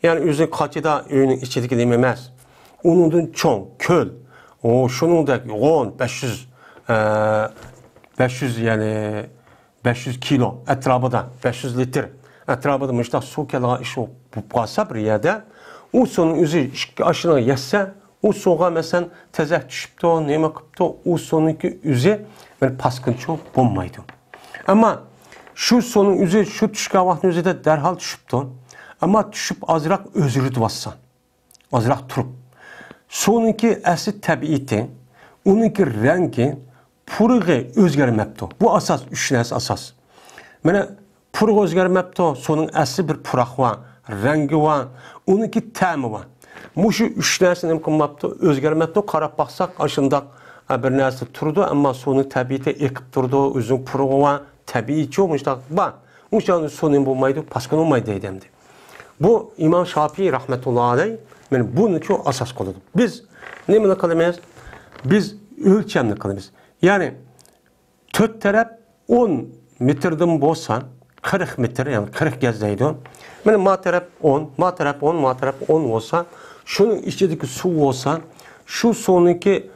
yani üzerine kaçıda öğünün içindeki dememez. Onun çoğun köl o şunun da 10 500 yani 500 kilo etrafında 500 litre etrafında müştak su kelağa iş o bu bir yerde o sonun üzü aşına yetse o soğuğa mesela tezek düşüp de neyme kıp da o sonunki üzü böyle paskın çok bulmaydı. Ama şu sonun üzü şu düşkan vaktin üzü de derhal düşüp de ama düşüp azırak özürü duvassan azırak turup sonunki əsli təbiiti onunki rengi puruğu özgərməkdir. Bu asas, üç nəsə asas. Mənə puruğu özgərməkdir, sonun əsli bir puraq var, rengi var, onunki təmi var. Muşu üç nəsə nəkilməkdir, özgərməkdir, qarab baxsaq, aşındaq bir nəsə turdu, amma sonun təbiiti ekib durdu, özün puruğu var, təbii ki olmuşdur, var. Muşanın sonun bulmaydı, paskın olmaydı edəmdi. Bu İmam Şafii rahmetullahi aleyh, yani bunun çok asas koludur. Biz ne kalamayız? Biz ölçemli kalamayız. Yani tört taraf 10 metreden bolsan 40 metre yani 40 gezdeydi. Yani ma taraf 10, ma taraf 10, ma taraf 10 olsa şunun içindeki su olsa şu sonunki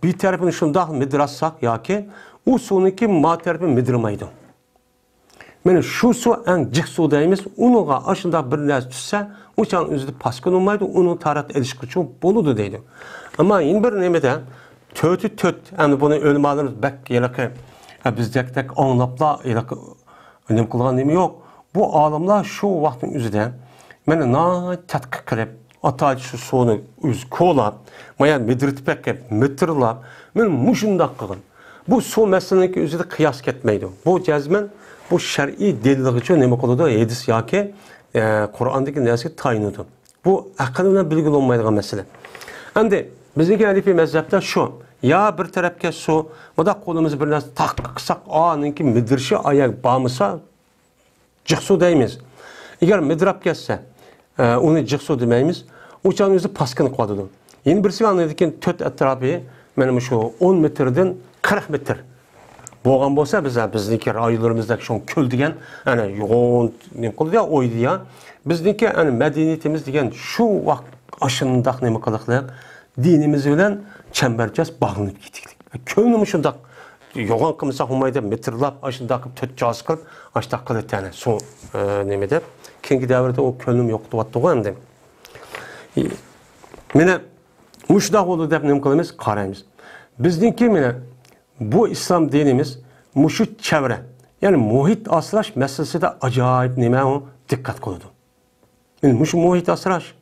bir tarafını şundan midrassak ya ki u suvniki ma tarafı midilmaydi. Mana shu suv eng jiq suv deymiz. Unuga aşında bir narsa tushsa, o'shan o'zida paskin olmaydi, uni tarat edishguchi bo'ladi deydi. Ammo yin bir nimada to'rt, endi buni o'lmalarimiz bak yilaqi bizdek anglabla yilaqi nim qilgan nima yo'q. Bu olimlar shu vaqtning o'zida mana tadqiq qilib, atay shu suvni o'z ko'lab, mana midritib kelib, metrlab, men mushundaq qilgan. Bu suv masalaniki o'zida qiyos ketmaydi. Bu jazman bu shar'iy delilligicha nima qiladi? Hadis yoki Qur'ondagi narsaga tayinadi. Bu aql bilan bilgili olmaydigan masala. Endi bizning Hanifiy mazhabda shu. Ya bir tarafga suv, bunda qo'limiz bir narsa taq qilsak, aninki midirshi oyoq bo'lmasa, jiq suv deymiz. Agar midrab ketsa, uni jiq suv demaymiz. O'chani o'zi paskin qoladi. Endi birisi anlaydigan 4 atrofi mana shu 10 metrdan 40 metr bo'lgan bo'lsa, bizniki rayonlarimizda shu ko'l degan, ana yo'g'on nima qildi, o'ydi ya. Bizniki ana madaniyatimiz degan shu vaqt ashundaq nima qiliqlar, dinimiz bilan chambarchas bog'lanib ketdik. Ko'lni shundaq yo'g'on qilmasa olmaydi, metrlab ashundaq qilib 4 joz qilib, ashtaq qilib tani suv nima deb, keyingi davrda o ko'lnim yo'q deyapti-ku endi. Mana mushundaq bo'ldi deb nima qilamiz, qaraymiz. Bizniki mana bu İslam dinimiz muşu çevre, yani muhit asraş meselesinde acayip nime o dikkat kıldı. Yani muşu muhit asraş.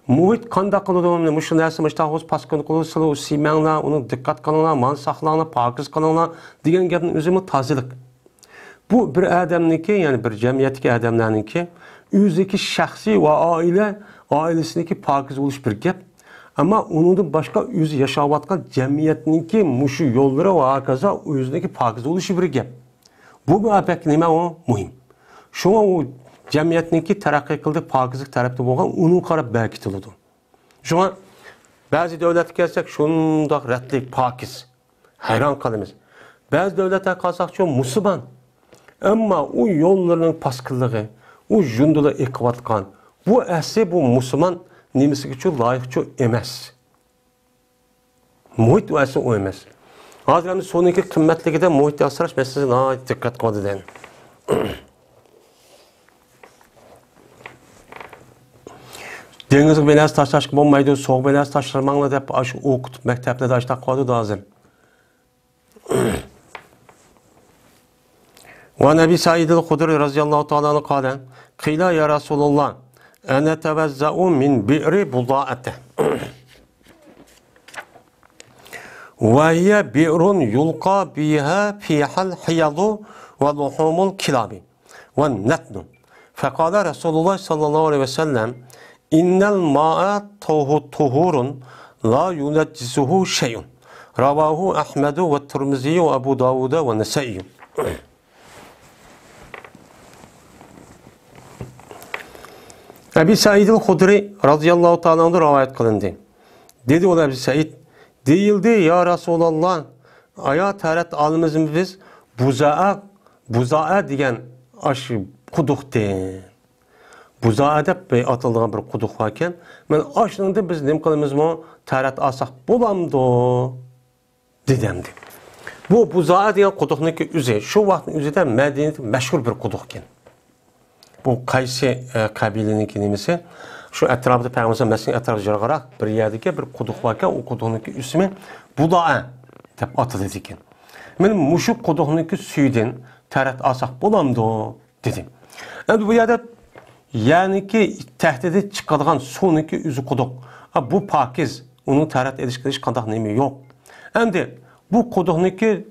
Muhit kanda kıldı, muşu neresi müştahuz paskın kıldı, sılı simenla, onun dikkat kanına, man saklağına, pakiz kanına, diyen gelin üzümü tazilik. Bu bir adamniki, yani bir cemiyetki adamlarınki, yüzdeki şahsi ve ailesindeki pakiz oluş bir gep. Ama onun başka yüz yaşavatkan cemiyetninki muşu yolları ve akaza yüzdeki pakiz oluşu bir gep. Bu apek nime o muhim. Şu an o cemiyetninki terakki kıldık pakizlik tarafta boğan onun karab belki tılıdı. Şu an bazı devlet gelsek şundak retlik pakiz. Hayran kalımız. Bazı devlete kalsak şu Müslüman. Ama o yollarının paskıllığı, o jundulu ekvatkan, bu esi bu Müslüman nimisi için layıkçı emas. Muhit vəsi o emas. Hazır sonraki kıymetli de muhit asraş meselesine dikkat kodu den. Dengizlik belası taşlaşkı olmaydı, soğuk belası taşlarmanla dep aşı okutup mekteplerde açtak kodu da hazır. Ve Nebi Said el-Hudri razıyallahu ta'ala kâle, Kıyla ya Resulullah, Ene tevezza'u min bi'ri buda'ate. Ve hiye bi'run yulqa biha fihal hiyadu ve luhumul kilabi ve netnu. Fekala Resulullah sallallahu aleyhi ve sellem, İnnel ma'a tuhurun la yuneccisuhu şeyun. Ravahu Ahmedu ve Tirmizi ve Ebu Davud'a ve Nesai'yum. Ebi Said el-Hudri radıyallahu ta'ala'nda rivayet kılındı. Dedi o Ebi Said, değildi ya Resulallah, aya taharet alımızın biz buza'a diyen aşı kuduktu. Buza'a dep atıldığın bir kuduk varken, ben aşınında biz ne kılımız mı taharet alsak bulamdı dedemdi. Bu buza'a diyen kuduknaki üzü, şu vaktin üzü de Medine'de meşhur bir kudukken. Bu Kaysi kabileninki nimisi, şu etrafında Peygamber Mesih'in etrafı jargarak bir yerdeki bir kuduk varken, o kuduğunki ismi Buda'a dep atı dedikken. Ben muşuk kuduğunki suyden taharet alsak bulamdı dedim. Yani bu yerde yani ki tehdidi çıkardıgan sonraki üzü kuduk. Bu pakiz, onun taharet edişkiliş kandak nemi yok. Endi bu kuduğunki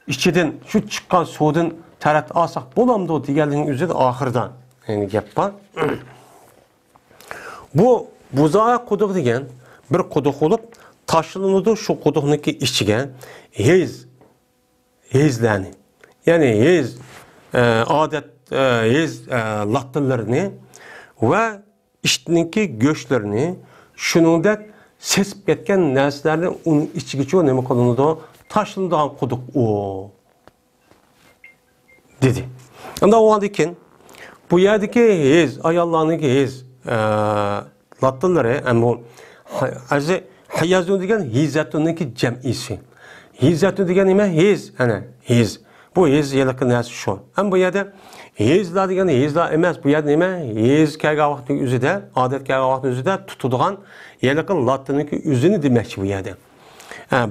içiden şu çıkan sudan taharet alsak bulamdı diğerliğinin üzü de ahırdan. Yani gep var. Bu buzağa kuduk degen bir kuduk olup taşınıdı şu kuduğunki içige hezlerini. Yani hez adet hez lattırlarını ve içteki göçlerini şununda sesip ketken neslerini onun içigiçi ne kılındı taşındığı kuduk o dedi. Anda o haldekin bu yerdeki hez ayallarındaki hez lattırları ama azı hayazun degen hizatındaki cem'isi. Hizzetü degen nima? Hiz, ana, hiz. Bu hiz yeliqi narsa shu. Ham bu yerda hizlar degani hizlar emas. Bu yerda nima? Hiz kelgan vaqtning o'zida, odat kelgan vaqtning o'zida tutadigan yeliqi lattiniki o'zini demoqchi bu yerda.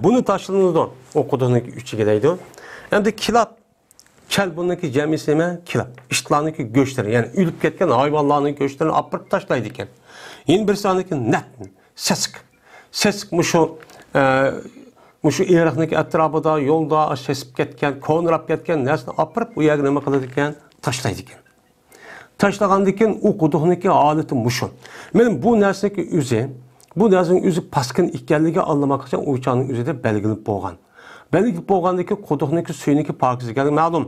Buni tashlanadi o'qidiqniki ichiga deydi. Endi kilab kelbuniki jamisi nima? Kilab. İştlarniki go'shtlar, ya'ni o'lib ketgan hayvonlarning go'shtlarini olib tashlaydi ekan. Yana bir soniki nat, sesiq. Sesiq Muşu eriqniki atrofida, yo'lda sesib ketgan, ko'nrab ketgan narsani olib bu yerga nima qiladi ekan? Tashlaydi ekan. Tashlagandan keyin u quduqniki holati mushu. Men bu narsaniki o'zi, bu narsaning o'zi paskin ekanligi anlamak uchun o'chaning o'zida belgilib bo'lgan. Belgilib bo'lgandan keyin quduqniki suyiniki pokizligi ma'lum.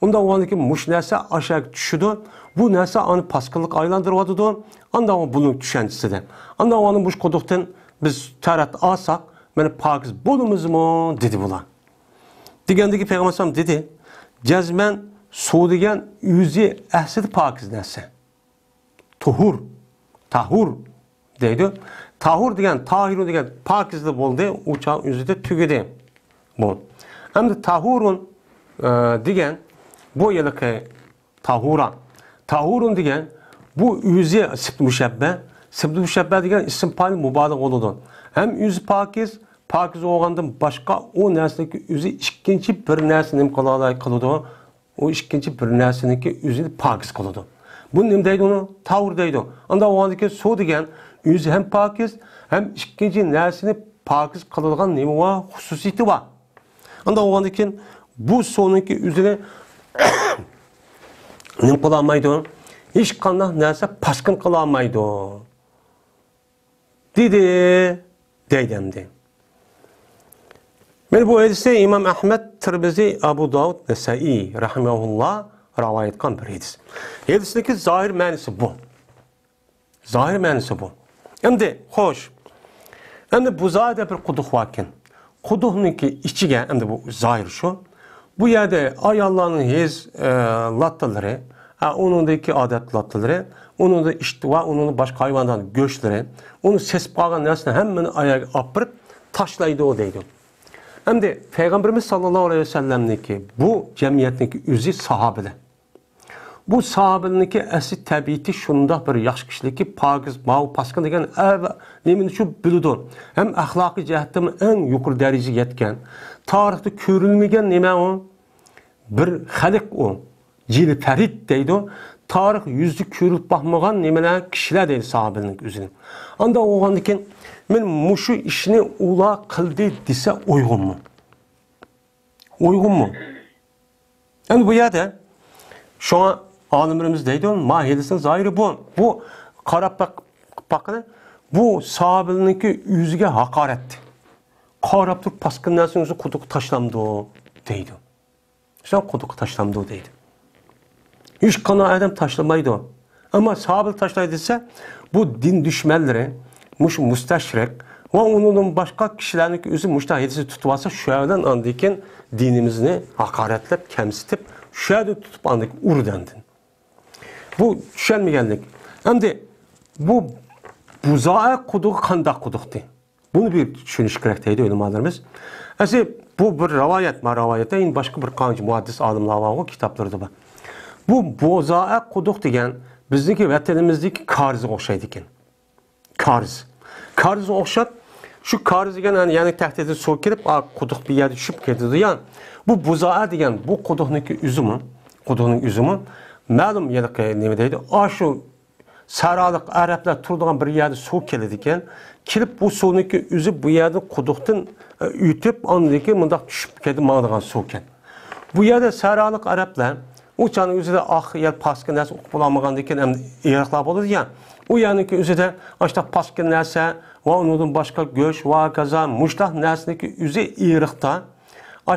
Unda o'g'andagi mush narsa aşağı tushidi. Bu narsa ani paskinlik aylantiryotidi. Anda buning tushanchisida. Anda o'g'ani mush quduqdan biz tarat olsak, meni pokiz bo'ldimizmi dedi bular. Degandagi payg'ambar alayhisalom dedi, jazman suv degan o'zi asli pokiz narsa. Tahur deydi. Tahur degan, tahiru degan pokizlik bo'ldi, o'chaq o'zida tugadi. Bu. Hamda tahurun degan bu yiliqi tahurun degan bu o'zi sifat mushabba. Sifat mushabba degan ism fa'il mubolig' bo'ladi. Hem o'zi pokiz bo'lgandan boshqa o narsaniki o'zi ikkinchi bir narsani nima qiladi? O ikkinchi bir narsaniki o'zini pokiz qiladi. Bu nima deydi uni? Tahur deydi. Unda o'g'andiki suv degan o'zi ham pokiz, ham ikkinchi narsani pokiz qiladigan nima va xususiyati bor. Unda o'g'andiki bu suvniki o'zini nima qila olmaydi? Hech qanday narsa paskin qila olmaydi. Deydemdi. Men bu hadisi İmam Ahmed, Tirmizi, Abu Davud, Nesai rahimehullah rivayet etgan bir hadis. Hadisdeki zahir ma'nosi bu. Zahir ma'nosi bu. Endi xo'sh. Endi bu zada bir quduq varken, quduqniki ichiga endi bu zahir şu. Bu yerda ayollarning hez lattalari, onundaki adet lattalari, onun da iştiva, onun başka hayvanların göçleri, onu sesip kalan nersine hemen ayağa apırıp taşlaydı o deydi. Hem de Peygamberimiz sallallahu aleyhi ve sellem'deki bu cemiyetindeki üzü sahabede. Bu sahabedeki əsli təbiiti şunda bir yaxşı kişilik ki, pakiz, mağı, paskan degen nemin şu biludun. Hem ahlaki cəhətdən en yukarı derece yetken, tarihte körülmegen neme o? Bir xalik o. Cili ferit deydi o. Tarih yüzlü körülüp bakmagan nemeler kişiler deydi sahabenin üzerine. Anda oğandaki men muşu işini ula kıldı dese uygun mu? Uygun mu? Yani bu yerde şu an alimlerimiz deydi onun mahiyetinin zahiri bu. Bu karab bakın bu sahabeninki yüzüge hakaretti. Karablık paskın nesin yüzü kuduk taşlamdı o deydi. İşte kuduk taşlamdı o deydi. Hiç kana adam taşlamaydı o. Ama sahabe taşlaydıysa bu din düşmanları, müsteşrek ve onun başka kişilerin özü müştahidisi tutuvasa şöyle andıyken dinimizni hakaretlep, kemsitip şöyle tutup andık urdendin. Bu düşenmeyenlik. Hem de bu buzağa kuduğu kandak kuduktu. Bunu bir düşünüş gerekteydi ölümlerimiz. Aslında bu bir rivayette başka bir kancı muhaddis alimler var o kitaplarda var. Bu buzağa kuduk degen bizdeki vatanimizdeki karzı okşaydı iken. Karz okşat. Şu karz degen yani tahtede soğuk girip kuduk bir yerde düşüp gidiyordu. Yani bu buzağa degen bu kuduğunki üzümü malum yedik ne deydi? Şu saralık Araplar turduğun bir yerde soğuk geldi iken kilip bu soğunki üzü bu yerde kuduktan ütüp andaki mındak düşüp gidiyordu mağdığın soğukken. Bu yerde saralık Araplar uçanın üzerinde yer paskın nəsə oxub bulanmağandı ki, Iraklar olur ya. O yani ki üzerinde işte paskın nəsə ve onun başka göç ve kaza muştah nəsini ki üzü Irak'ta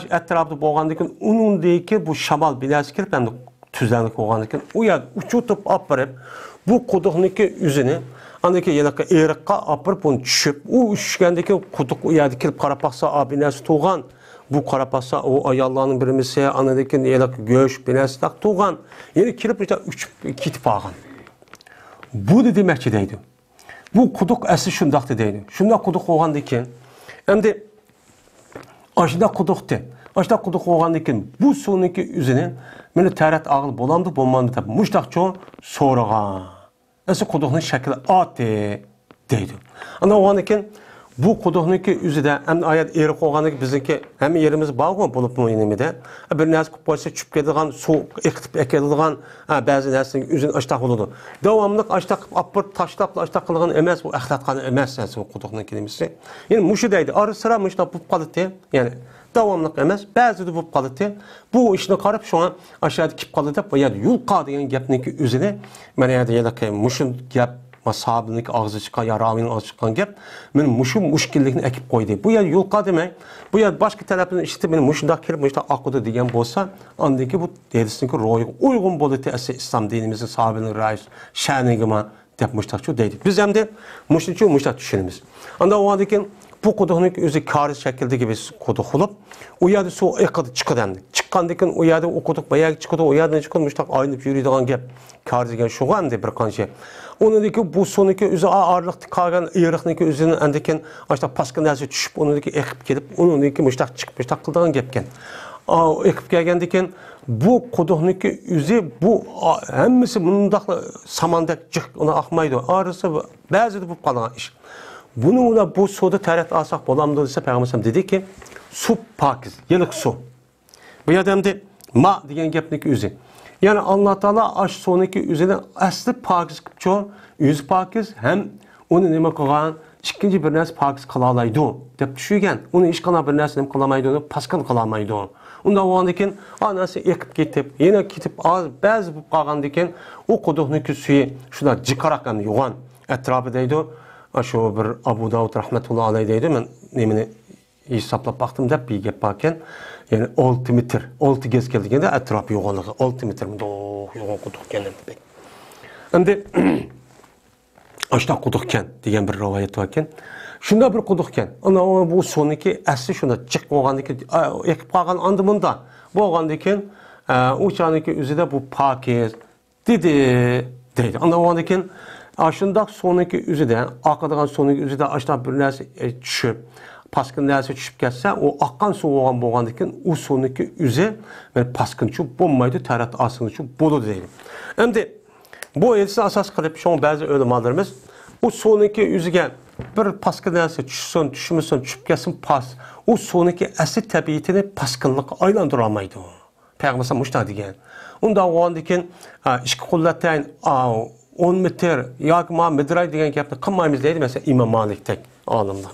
etrafda boğandı ki onun değil ki bu şamal biləsi kirip hem de tüzlenlik boğandı ki o yer uçutup apırıp bu kuduqniki üzünü andaki Irak'a apırıp onu düşüp o üçgendeki kuduk o yerde kirip karapaksa abi nəsi tuğan bu karapasa o ayallarının birimisi anadaki yelak göç binası tak tuğan yeni kirip işte kitip ağan. Bu da demek ki deydi. Bu kuduk əsli şundaqdı deydi. Şunda kuduk oğandı ki hem de Aşıda kuduktu. Aşıda kuduk olgandan keyin bu suvniki yüzüne meni tarat ağıl bolamdı, bolmandı tabi. Muştaqço so'ragan. Esi kudukning shakli ati deydi. Ana olgandan keyin bu kuduqniki yüzüde hem ayet eri qo'yganiki bizniki hem yerimiz bağlı bulup mu inimide. Bir narsa qilib qo'ysa tushib ketadigan, suv eqitib ekadigan ba'zi narsaning o'zini ashtaq bo'ladi. Davomli ashtaq qilib tashlab ashtaq qilgan emas, bu axlatgan emas bu quduqning kelimasi. Yani mushu deydi, ara sıra mushta bo'lib qoladi. Yani davomli emas, ba'zida bo'lib qoladi. Bu ishni qarab shuna aşağıda kelib qoladi deb, yani yulqa degan gapniki o'zini mana yerda mushu gap sahabiniki ağzı çıkan ya ravinin ağzı çıkan gap men muşu muşkillikni ekip koydu. Bu yer yulqa demek. Bu yer başka tarafından işte benim muşunda kirip muşta akudu diyen bolsa andaki bu dedisinki royu uygun bolutu esi İslam dinimizin sahabinin reis şanigima dep muştakçı deydi. Biz hem de muştakçı muştak düşünümüz. Anda o andaki bu kuduqning o'zi kariz shakldagi bir quduq bo'lib, u yerda suv eqidi chiqadi. Chiqqandan keyin u yerda o quduq bayag chiqadi, u yerdan chiqib mushtaq aynib yuradigan gap. Kariz degan shu endi bir qancha. Uniki bu suvniki o'zi orliqda qolgan eriqniki o'zini andikin ashta paskin narsa tushib, uniki eqib kelib, uniki mushtaq chiqib mushtaq qiladigan gap ekan. Eqib kelgandan keyin bu quduqniki o'zi bu hammasi bundaq samandek jiq ona aqmaydi. Arası ba'zida bo'lib qolgan ish. Bunu da bu suda tarat alsak bolamdı ise Peygamber dedi ki su pakiz, yılık su. Bu yadamda ma degan gapniki o'zi. Yani Allah Teala aş sonraki üzerine asli pakiz kıpço, yüz pakiz hem onu nima qilgan, ikkinchi bir narsa pakiz qila oladi deb tushungan. Uni hech qanday bir narsa nima qilmaydi, paskin qilmaydi. Unda o'g'andan keyin anasi eqib ketib, yana ketib ba'zi bo'lib qolgandan keyin u quduqniki suyi shunday jiqaroq ham yo'g'on atrofi deydi. Şu bir Abu Davud rahmetullah aleyh deydi. Ben nemini hesaplab baktım deb bir gap barken yani 6 metr, 6 gez keldigende etrafı yo'g'onligi 6 metr mi yo'g'on quduq ekan deb. Endi ashta quduq ekan degan bir rivoyat bor ekan. Shunda bir quduq ekan. Ana bu soniki asli shunda chiq bo'lgandan keyin eqib qolgan andi bunda bo'lgandan keyin u chaniki o'zida bu pakiz dedi deydi. Ana o'g'andan keyin aşındak sonraki üzüden, akıdığan sonraki üzüden aşağıdan bir nerse düşüp, paskın nerse düşüp gelse, o akkan su olan boğandıkken, o sonraki üzü, yani paskın çup bombaydı, tarat asını çup bolu değil. Hem de bu edisi asas kılıp, şu an bazı öyle mallarımız, o sonraki üzügen bir paskın nerse düşsün, düşmüşsün, düşüp gelsin pas, o sonraki eski tabiatini paskınlık aylandıramaydı. Peygamber muşta diyen. Onda o andıkken, işki kullattayn, 10 metr yoki ma midray degan gapni qilmaymiz deydi mesela İmam Malikdek olimlar.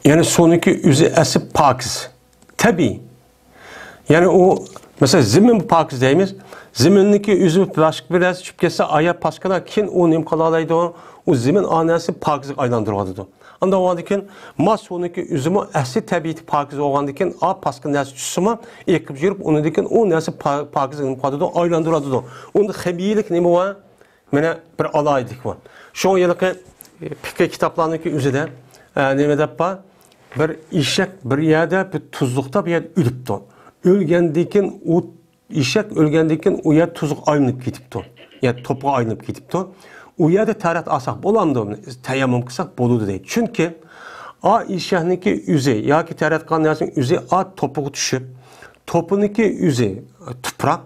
Yani sonraki yüzü esip pakiz. Tabii. Yani o mesela zimin pakiz deymiz. Ziminniki yüzü başka biraz çıkıp kesse aya paskala kin o nim qalalaydı o zimin anası pakiz aylandırıyordu. Anda oğandikin ma sonraki üzümü əsli təbiyyəti pakiz oğandikin a paskın nəsi düşsümü ekib jirib onu dikin o nəsi pakiz qadıdı aylandırıdı. Onda xəbiyyilik nemi var? Mənə bir alaydık var. Şu an yılıqı fikir kitaplarındaki üzüdə nemi dəb var? Bir işək bir yerdə bir tuzluqda bir yer ülübdü. Ölgəndikin o işək ölgəndikin o yer tuzluq aynıb getibdi. Yani toprağa aynıb getibdi. O yerde tarat alsak bolamdı, tayammum kısak boludu değil. Çünkü a işyahniki yüzü, ya ki tarat kanyarsın yüzü a topuğu düşüp, topuniki yüzü toprak,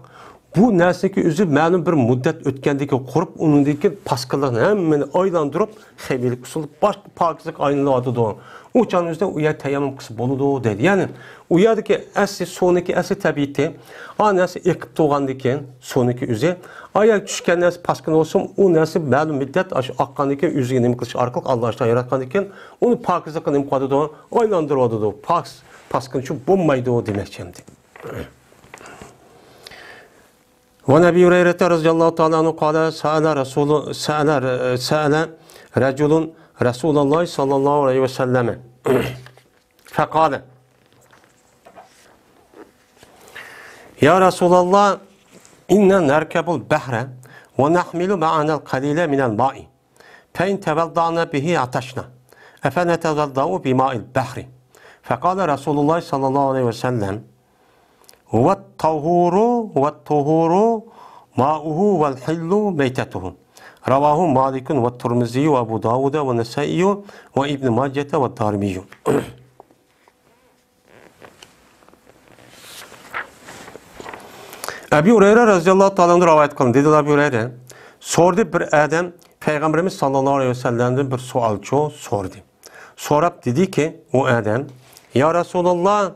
bu nerseki yüzü məlum bir müddet ötkendeki kurup, onundaki paskılığını hemen aylandırıp, xebilik usulüp, başka pakizlik aynılığı adı o. O canın yüzde o yer tayammum kısa boludu dedi. Yani o yerdeki əsli, sonraki əsli təbiyyəti, a nəsi ekib doğandaki sonraki yüzü, ayak düşkən nəsi paskın olsun, o nəsi məlum müddət aqqandaki yüzüge nemi kılış arqılıq Allah aşkına yaratqandaki, onu pakizlikini nemi qadıdı o, aylandırıdı o, paskın için bombaydı o deməkçəmdi. Ve Nebi Hureyre radıyallahu ta'ala anhu kâle sa'ale reculun Resulullah sallallahu aleyhi ve selleme fekâle Ya Resulallah inna nerkebul behre ve nahmilu ma'anel kalile minel ma'i fe in tevedda'na bihi ateşna efe netevedda'u bima'il behri fekâle Resulullah sallallahu aleyhi ve sellem وَالطَّهُورُ مَاءُهُ وَالْحِلُّ مَيْتَتُهُ Ravahu Malikun ve Tirmizi ve Abu Davud ve Nesai ve İbn Majah ve Darimi. Ebu Hureyre radıyallahu ta'ala rivayet kılın. Dedi Ebu Hureyre, sordu bir adam Peygamberimiz sallallahu aleyhi ve sellem'den bir sualçı sordu. Sorap dedi ki o adam, ya Resulallah,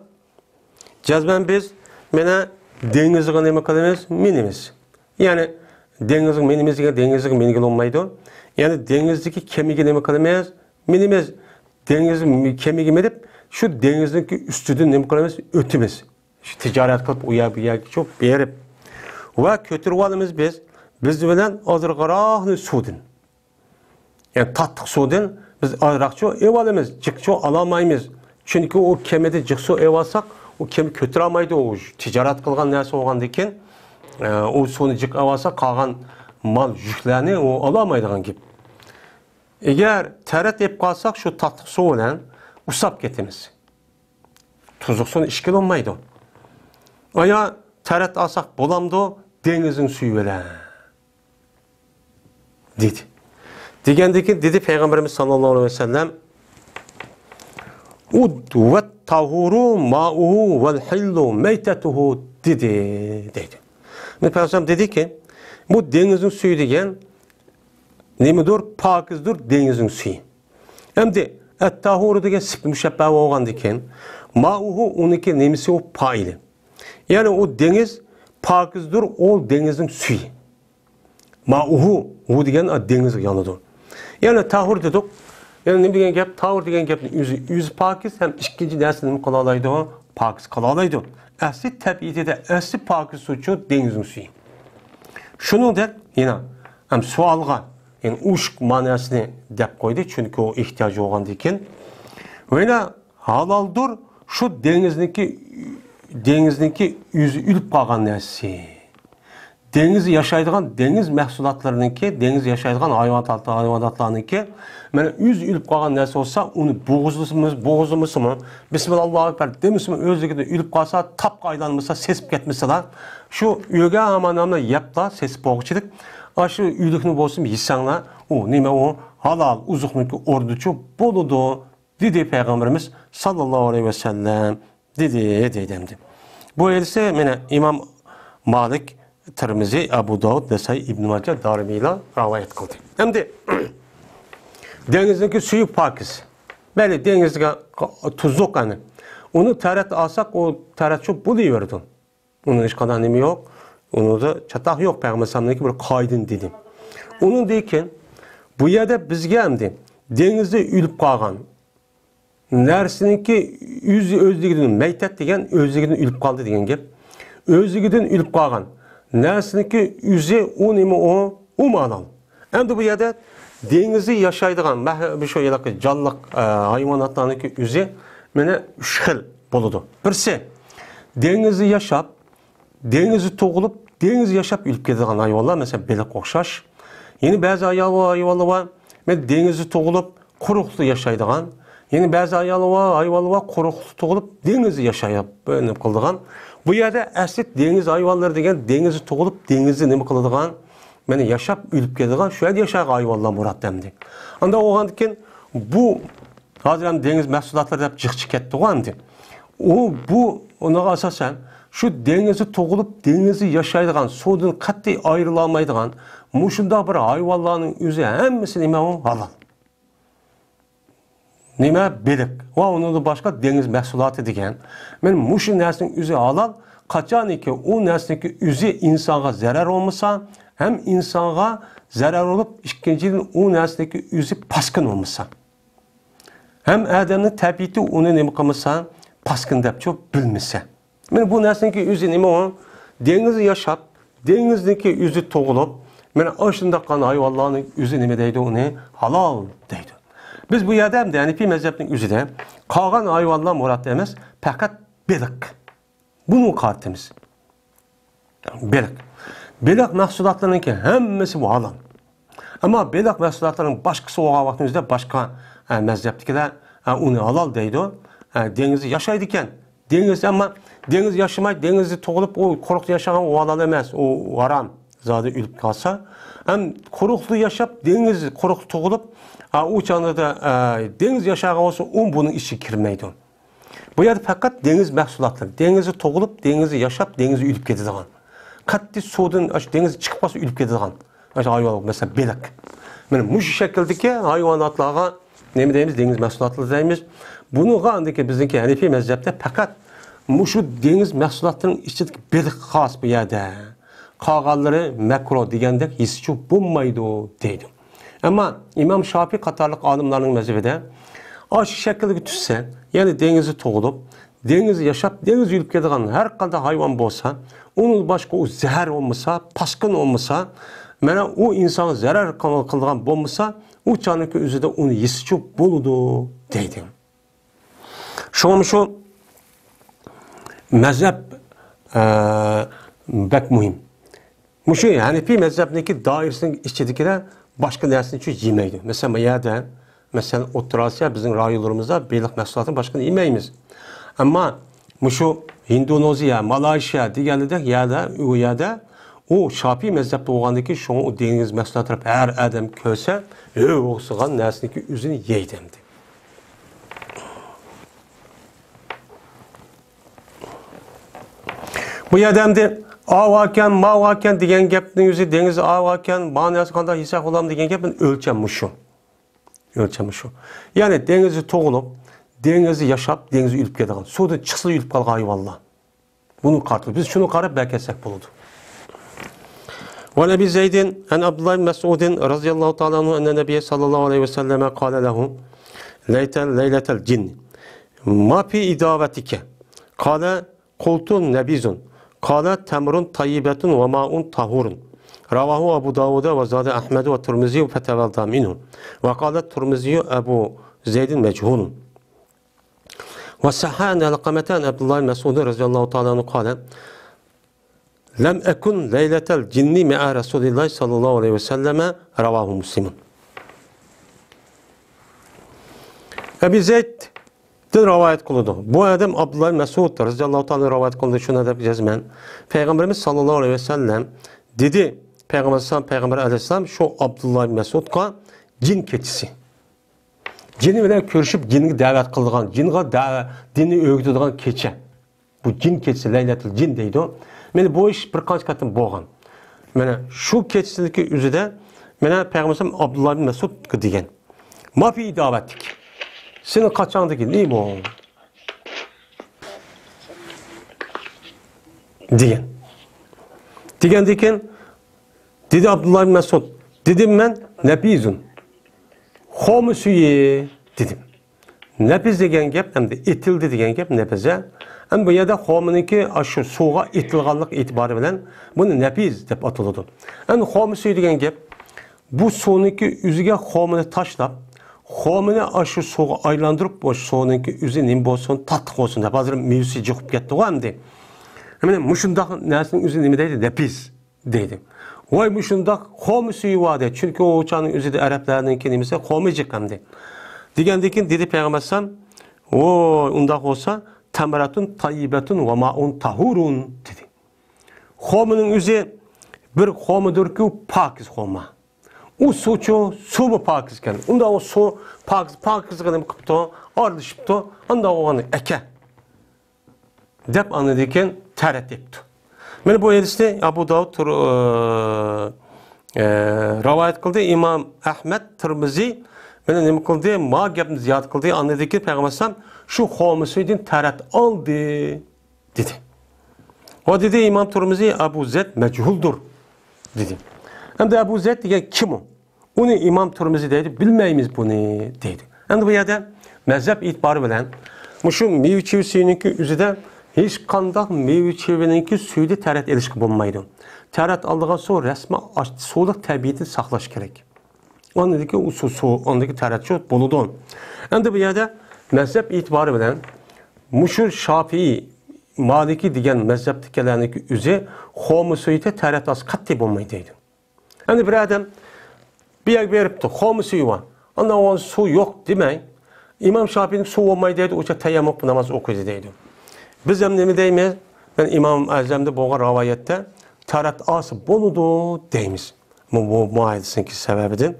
cezben biz mene denizliğe neme kılımız? Minimiz. Yani denizliğe minimizge denizliğe minigil olmaydı. Yani denizliğe kemiğe neme kılımız? Minimiz. Denizliğe kemiğe medip şu denizliğe üstüden neme kılımız? Ötümüz. Şu ticaret kılıp uya çok berip. Ve kötürüp alımız biz bilen azırgırağını sudun. Yani tatlık sudun biz ayrakçı ev alımız, cıkçı alamayımız. Çünkü o kemede cıkçı ev alsak o kemi kötüramaydı o ticaret kılgan neyse oğan diken o sonu cık ev alsak kalan mal yüklerini o alamaydıgan gibi. Eğer teret ep kalsak şu tatlık su olan usap getimiz. Tuzluk sonu işkil olmaydı. Aya teret alsak bulamdı denizin suyu öyle. Dedi. Degendeki dedi Peygamberimiz sallallahu aleyhi ve sellem Ud ve tahuru ma'uhu vel hillu meytetuhu dedi. Peygamber dedi ki bu denizin suyu degen nemidir? Pakizdir denizin suyu. Hem de et-tahuru degen sip müşebbeh olgan deken ma'uhu onunki nemisi o paili. Yani o deniz pakizdir o denizin suyu. Ma'uhu o degen deniz yanıdır. Yani tahur dedik. Yani ne bileyim gap, tahur degen gap yüzü pakiz hem ikinci dersin kalalaydı o pakiz kalalaydı. Asli tabiiyeti de asli pakiz suçu denizin suyu. Şunu da yine hem sualga yani uşk manasını dep koydu çünkü o ihtiyacı olan diken. Ve yine halaldır şu denizdeki yüzü ülüp kalgan nersi. Deniz yaşaydıgan deniz məhsulatlarınınki, deniz yaşaydıgan hayvanatlarınınki, yani yüz ülüp kalgan nersi olsa onu boğuzumuz mu, Bismillahirrahmanirrahim demişim özlükede ülüp kalsa, tap kaylanmışsa, sesip ketmişse şu üge amanamla yapla, sesip boğuşçidik. Aşı ülükünü bolsun yisanla, o nime o halal uzuknunki orducu boludu, dedi Peygamberimiz sallallahu aleyhi ve sellem, dedi. Bu else mene İmam Malik, Tirmizi, Abu Davud, Nesai, İbn Majah, Darimi ile rivayet kıldı. Hem de denizdeki suyu pakiz. Böyle denizde tuzluk yani. Onu taharet alsak o taharet çok buluyordu. Onun hiç kadar nemi yok. Onu da çatak yok Peygamber sallallahu böyle kaydın dedim. Onun deyken bu yerde bizge hem denizde ülüp kalgan nersininki yüzü özlüğünün meytet degen özlüğünün ülüp kaldı degen gep. Özlüğünün ülüp kalgan nersininki yüzü o nemi o malal. Hem de bu yerde denizi yaşaydıgan bir şey yalak canlılık hayvanatlarınki yüzü mene üç xil boludu. Birisi denizi yaşap, denizi toğulup, denizi yaşap ülüp kedigan hayvanlar mesela belek okşaş. Yeni bazı hayvanlar var, denizi toğulup, kuruklu yaşaydıgan. Yeni bazı hayvanlar var, kuruklu toğulup, denizi yaşayıp böyle kıldıgan. Bu yerde asli deniz hayvanları degen denizi toğulup, denizi nemi kıldıgan. Yani yaşap ülüp kedigan, şu yerde yaşayan hayvanlar murat demdi. Anda oğan diken bu hazır deniz məhsulatları hep cıkçık etti oğan di. Bu ona asasen şu denizi toğulup, denizi yaşaydıgan, sudan katli ayrılamaydıgan, muşunda bir hayvanların yüzü hemmesi nime o halal. Nime belik. Onun da başka deniz məhsulatı degen. Men muşun nersinin yüzü halal, kaçan ki o nersindeki yüzü insana zarar olmasa, hem insana zarar olup, ikinciden o nersindeki yüzü paskın olmasa. Hem adamın tabiati onu nime kılmasa, paskın dep çok bilmese. Yani bu nersindeki yüzü nime o? Denizi yaşap, denizdeki yüzü toğulup, yani aşında kan hayvanların yüzü nime deydi onu? Halal deydi. Biz bu yerde hem de Hanefi mezhebinin yüzü de kalan hayvanlar murat demez, fakat belik. Bunun kartımız. Belik. Belik məhsulatlarının ki hemmesi bu halal. Ama belik məhsulatlarının başkası oğa vaktimizde başka mezheptekiler onu halal deydi. Denizi yaşaydıken, deniz ama deniz yaşamay, denizi toğulup o korktu yaşayan o halal emez, o haram. zadı ülüp kalsa, hem kuruklu yaşap, deniz kuruklu toğulup, o canlıda deniz yaşağı olsa, bunun işi kirmeydi. Bu yerde fakat deniz məhsulatları, denizi toğulup, denizi yaşap, denizi ülüp getidiğen. Katli sudan deniz çıkıp basa ülüp getidiğen. Hayvan mesela belik. Bu şekildeki hayvanatlarga ne deymiz, deniz məhsulatları deymiz. Bunu andaki bizimki Hanefi mezhepte fakat şu deniz məhsulatlarının içindeki belik xas bu yerde. Kağalları mekro degandek hisçu bulmaydı deydi. Ama İmam Şafii katarlık alimlerin mezhebinde aşı şekilde düşse, yani denizi toğulup, denizi yaşap, denizi ülüp gediğen her kadar hayvan bolsa, onun başka o zehir olmasa, paskın olmasa, mana o insan zarar kılgan bolmasa, o canlıki üzerinde onu hisçu buludu deydi. Şu mezhep bek mühim. Şu Hanefi mezhebindeki dairesinin içindekiler başka dersini hiç yemeydi. Mesela yerde, mesela Orta Asya bizim rayonlarımızda belik məhsulatını başka yemeyimiz. Ama şu Endonezya, Malaysia diğerlerde yerde o Şafii mezhepte olgandaki şu o deniz məhsulatları her adam köse, oğuzgan dersindeki üzünü yeydemdi. Bu yerdemde avaken, mavaken diyen gepnin yüzü deniz avaken, manası kadar hissek olam diyen gepin ölçem şu. Ölçem şu. Yani denizi toğulup, denizi yaşap, denizi ülüp gediğen. Suda çıksın ülüp kalgan hayvanlar. Bunu kartlı. Biz şunu karıp belki etsek buludu. Ve Nebi Zeydin, en Abdullah bin Mes'udin, razıyallahu ta'ala anhu, enne Nebiye sallallahu aleyhi ve selleme kâle lehu, leyletel cinni. Ma fi idavetike. Kâle kultun nebizun. Kâle temrun tayyibetun ve ma'un tahurun. Ravahu Abu Davud'a ve zade Ahmedu ve Tirmizi ve fetevelda minhu. Ve kâle Tirmizi Ebu Zeydin mechulun. Ve sahhan el-kametan Abdullah Mes'ud radıyallahu ta'ala anhu kâle lem ekun leyletel cinni me'a Resulillah sallallahu aleyhi ve selleme ravahu Müslimun. Ebu Zeyd'den rivayet kıldı. Bu adam Abdullah Mes'ud radıyallahu ta'ala rivayet kıldı. Şuna da cezmen. Peygamberimiz sallallahu aleyhi ve sellem dedi, Peygamber aleyhisselam şu Abdullah Mes'ud'a cin keçisi. Cini bilen görüşüp cinni davet kıldıgan, dini öğütüdüğün keçe. Bu cin keçisi, leyletil cin deydi o. Meni bu iş bir kaç katım boğan. Mene şu keçisideki üzüde, mene Peygamber Abdullah Mes'ud diyen. Mafi davettik. Senin kaçağındaki ne bu? Diyen. Diyen dedi Abdullah Mes'ud. Dedim ben nebizun. Homsuye dedim. Nebiz degen gep hem de itildi degen gep nebize. Hem bu yerde homununki aşı suğa itilganlık itibarı bilen bunu nebiz dep atılıdı. Hem homsuye degen gep bu suğununki üzüge homunu taşlap homunu aşı suğa aylandırıp bu suğununki üzü nim bolsun tatlık olsun dep hazır mevsi çıkıp gitti o hem de. Hemen muşundak nesinin üzü nimi deydi nebiz deydi. Vay muşundak homsuye vade çünkü o uçağın üzü de Araplarının kelimesi homicik hem de. Digendekin dedi Peygamber o undak olsa temratun tayyibetun ve ma'un tahurun dedi. Homunun üzü bir homudur ki pakiz homa. O su mu pakizken. Unda o su pakizken kıpto, ardışıpto, anda o anı eke. Dep anıdiken teret yaptı. Ben bu hadiste Abu Davud rivayet kıldı. İmam Ahmed Tirmizi ben ne kıldı? Ma gapni ziyad kıldı. Anladı ki Peygamber şu homusuydin teret aldı dedi. O dedi İmam Tirmizi Ebu Zeyd mechuldur dedi. Hem de Ebu Zeyd diye kim o? Onu İmam Tirmizi dedi. Bilmeyimiz bunu dedi. Hem de bu yerde mezhep itibarı bilen şu meyve suyununki üzerinde hiç kandak meyve çevininki suyda teret ilişki bulmaydı. Teret aldığı sonra resmi soğuk tabiatını saklaş gerek. Ondaki o su, ondaki teret çok buludu. Hem de bu yerde mezhep itibarı bilen Muşur Şafii, Maliki diyen mezheptekilerindeki üzü homu suyita teret az katli bulmaydı. Hem de bir adam bir yer veripti, homu suyu var. Ondan o su yok demeyin. İmam Şafii'nin su olmayı deydi, uça teyyamuk namaz okudu deydi. Biz hem ne mi deyimiz? Ben İmam Azam'da boğa rivayette tarat alsa boludu deymiz. Bu muayidesininki sebebidir.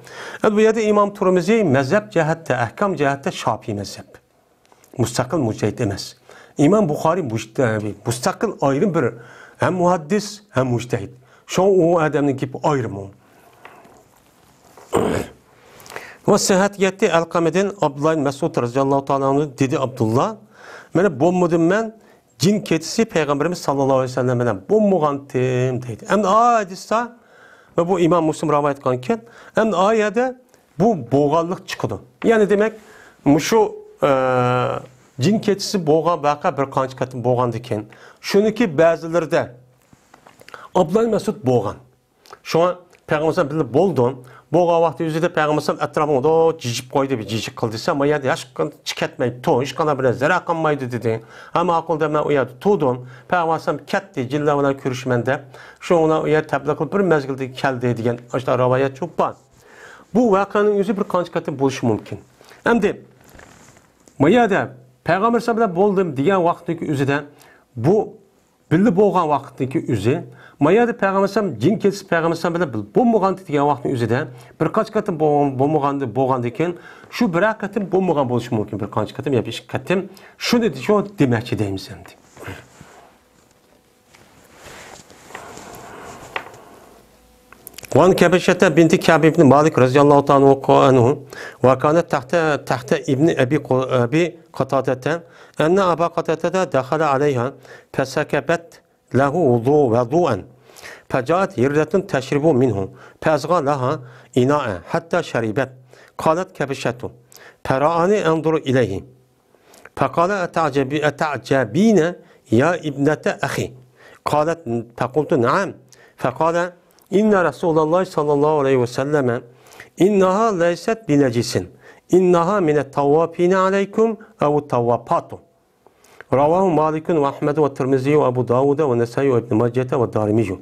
Bu yerde İmam Tirmizi mezhep cihette, ahkam cihette Şafii mezhep. Müstakil müctehid emas. İmam Buxari müstakil ayrım bir hem muhaddis hem müctehid. Şu o adamın gibi ayrımı. Ve sıhhat yetti Elkame'den Abdullah Mesud radıyallahu ta'ala anhu dedi Abdullah. Mene bommadım ben cin ketisi Peygamberimiz sallallahu aleyhi ve sellem'den bommuğantım deydi. Hem de hadiste ve bu İmam Müslim rivayet kılınken hem de ayette bu boğallık çıkdı. Yani demek şu cin ketisi boğan vaka bir kanç katın boğandı iken şununki bazıları da Abdullah Mesud boğan. Şu an Peygamberimiz bilip boldun. Boğa vakti yüzüde Peygamberimiz etrafında o cicip koydu bir cicik kıldıysa ama ya yaş çıkartmaydı to iş kana biraz zara kanmaydı dedi. Ama akılda ben uyadı tudun. Peygamberimiz ketti cillavına körüşmende. Şu ona uyar tebliğ kılıp bir mezgilde keldi diyen işte rivayet çok var. Bu vakanın yüzü bir kanç katı buluşu mümkün. Hem de mayada Peygamberimiz boldum diyen vaktiki yüzüde bu bildi boğan vaktiki yüzü mayada Peygamberimiz cin ketisi Peygamberimiz bile bommuğan diyen vaktin yüzüde birkaç katı boğan diken şu bir katı bommuğan buluşu mümkün birkaç katı ya bir katı şu dedi şu demekçi deyim sendi. وعن كبشة بنت كعب بن مالك رضي الله تعالى عنه وكانت تحت ابن أبي قتادة أن أبا قتادة دخل عليها فسكبت له وضوءا فجاءت هردة تشرب منه فأصغى لها إناء حتى شربت قالت كبشة فرآني أنظر إليه فقال أتعجبين يا ابنة أخي قالت فقلت نعم فقال İnne Resulullah sallallahu aleyhi ve selleme innaha leyset binecisin. İnnaha minet tavvapine aleykum evu tavvapatu. Ravahu Malikun ve Ahmed ve Tirmizi ve Ebu Davud ve Nesai ve İbn Maccete ve Darimicu.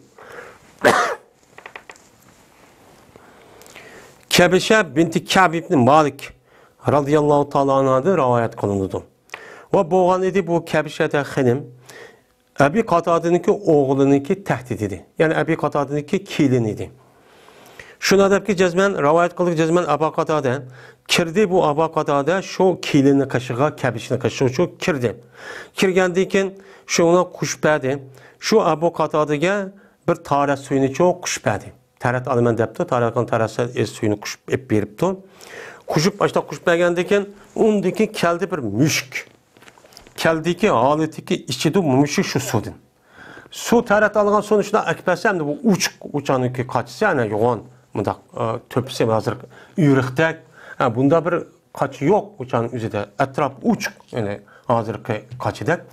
Kebişe binti Ka'b ibn Malik radıyallahu ta'ala anha'da rivayet kılındı. Ve boğan idi bu Kebişe'de hanım Ebi Katada'nınki oğlununki tehdit idi. Yani Ebi Katada'nınki kilin idi. Şuna da ki cezmen, rivayet kıldık cezmen Ebu Katada kirdi bu Ebu Katada şu kilini kaşığa, kebişini kaşığa şu kirdi. Kirgendiyken şuna kuşpedi. Şu Ebu Katada'ya bir taret suyunu çok kuşpedi. Taret alımen depti. Taretkan taret suyunu kuşup ep beripti. Kuşup başta kuşpegendiyken ondaki keldi bir müşk. Keldiki haletiki içi de mümkün şu sudun. Su tarat algan sonuçta akpesem de bu uçanıki kaçsa yani yoğun bunda töpse hazır yürüktek. Bunda bir kaçı yok uçanın üzerinde etraf uç yani hazır kaçıdak.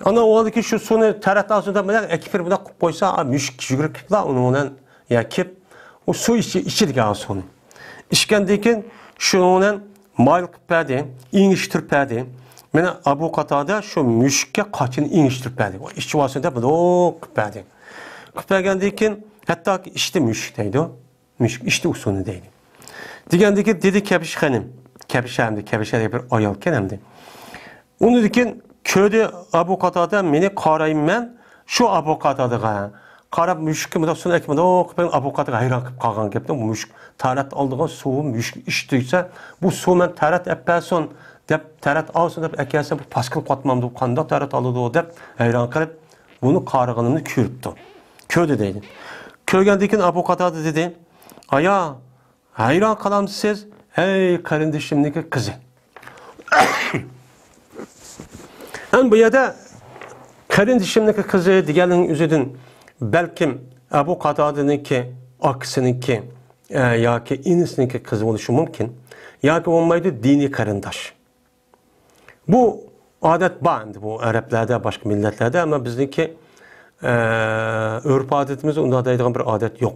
Ana oğlu şu sunu tarat alsında böyle ekipir bunda koysa müşk yürük la onun yakip o su içi de sonu. İşkendeyken şunun mal pedi, iniştir pedi. Mene Abu Katada şu müşke kaçını iniştirip verdi. O işçi vasıfında bu verdi. Vergendiyken hatta işte müşkteydi o. Müşk işte usulündeydi. Digendeki dedi kebiş hanım. Kebiş hem de kebişe bir ayalken hem de. Onu diken köyde Abu Katada beni karayım ben şu Abu Katada'ya. Karab müşkü mü de sonra ekmede o ben Abu Katada'ya hayran kalkan gibi bu müşk tarat aldığın su müşk içtiyse bu su men tarat epelson dep tarat alsın dep ekelse bu paskıl katmamdı kanda tarat aldı o dep hayran kalıp bunu karıgınını kürüptü. Köyde deydi. Köygendeki Abu Katada dedi. Aya hayran kalamsız ey kardeşimdeki kızı. Ben bu yada kardeşimdeki kızı diğerinin üzüdün belki Abu Katada'nınki aksınınki ya ki inisininki kızı oluşu mümkün. Ya ki olmaydı dini karındaş. Bu adet bağımdı bu Araplerde, başka milletlerde ama bizdeki örf adetimizde onda dayıdığın bir adet yok.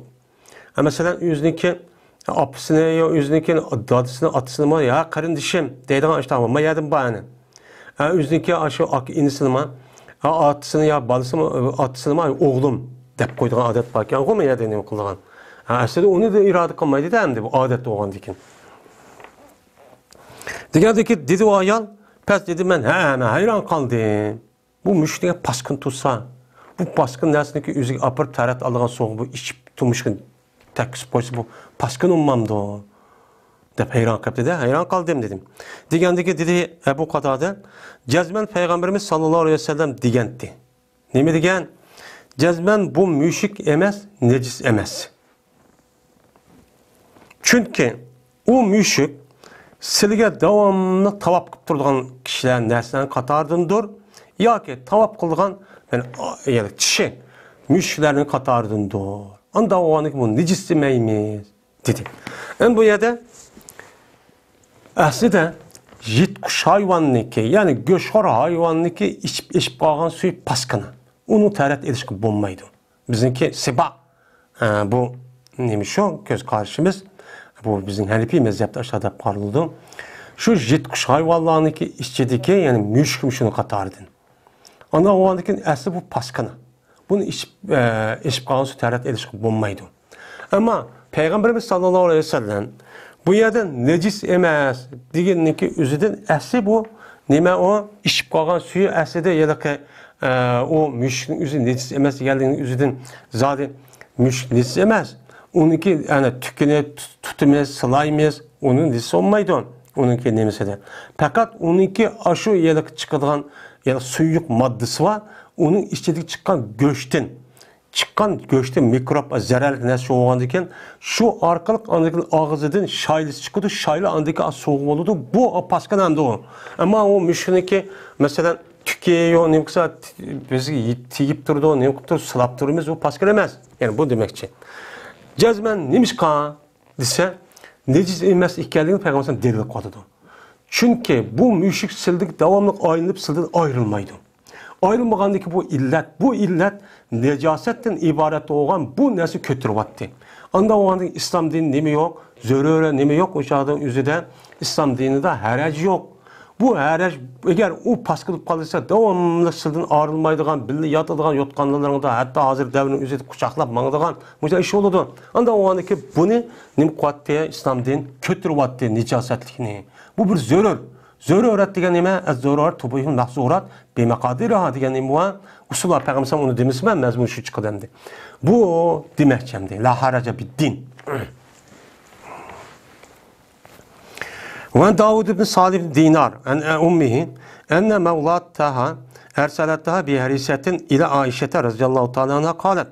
Mesela yüzündeki apısını ya yüzündeki dadısını atısını ya kardeşim dayıdığın işte ama yadım bağını. Yüzündeki aşı inisini ma atısını ya balısını atısını ma oğlum dep koyduğun adet var ki ama ya deneyim kullanan. Aslında onu da irade kılmaydı da hem de bu adet doğan dikin. Diğerdeki dedi o ayal pes dedi ben hayran kaldım. Bu müşteriye paskın tutsa bu baskın nersindeki üzük apır tarat algan soğuk bu içip tutmuşkin tekis boysu bu baskın ummamdı o. Dep hayran kaptı da hayran kaldım dedim. Digandaki dedi Ebu Katada cezmen Peygamberimiz sallallahu aleyhi ve sellem digendi. Nemi digen? Cezmen bu müşrik emes, necis emes. Çünkü o müşrik sizge devamlı tavap kılıp durduğun kişilerin nersinden katardındır. Ya ki tavap kıldıgan yani kişi müşriklerin katardındır. Anda o anı ki bu necis demeyimiz dedi. En bu yerde aslında yetkuş hayvanlıki yani göçhor hayvanlıki içip kalgan suyu paskını. Onu tarat edişki bulmaydı. Bizimki seba bu neymiş o göz karşımız. Bu bizim Hanefi mezhepte aşağıda parıldı. Şu yetkuş hayvanlıki içedeki yani müşküm şunu katardın. Ana o andaki aslı bu paskını. Bunu içip kalgan suyu tarat edişki bulmaydı. Ama Peygamberimiz sallallahu aleyhi ve sellem bu yerden necis emas degeniki üzüden asli bu nime o içip kalgan suyu aslida ya ki o müşrikin üzü necis emas geldiğinin üzüden zaten müşrik necis emas. Onunki yani tükene tutumez, sılayımız onun necis olmaydı onunki nemesi de. Fakat onunki aşı ya ki çıkan ya suyuk maddesi var. Onun içindeki çıkan göçten mikrop zararlı nesi olgandiken şu arkalık andaki ağzıdan şaylısı çıkıyordu. Şaylı andaki soğuk olurdu. Bu paskan anda o. Ama o müşriki mesela tükeyiyor, ne kısa bizi tiyip durdu, ne kısa sılap durumuz o paskan emez. Yani bu demekçi. Cezmen neymiş ka dese necis emez ikiyelliğini Peygamber'den delil koydu. Çünkü bu müşrik sildik devamlı ayrılıp sildik ayrılmaydı. Ayrılmagandaki bu illet necasetten ibaret olan bu nesi kötürvattı. Anda o anda İslam dini nemi yok, zöröre nemi yok, o çağdan üzerinde İslam dininde harac yok. Bu harac eğer o paskılıp kalırsa devamlı sildin ayrılmaydıgan, billi yatıdığan yotkanlarında hatta hazır devrin üzerinde kucaklap mağdıgan bu iş olurdu. Anda o andaki bunu nemi kuattı İslam dini kötürvattı necasetliğini. Bu bir zörör. Zörurat degan nima? Az-zururat tubihul mahzurat bimaqadiriha degan nima var? Usullar Peygamber onu demesi ben mazmun şu çıkadımdı. Bu demekçemdi. La haraca bid-din. Ve Davud ibn Salih ibn Dinar en ummihi enne mevlataha ersalatha bi harisatin ila Aişe radhiyallahu ta'ala anha qalet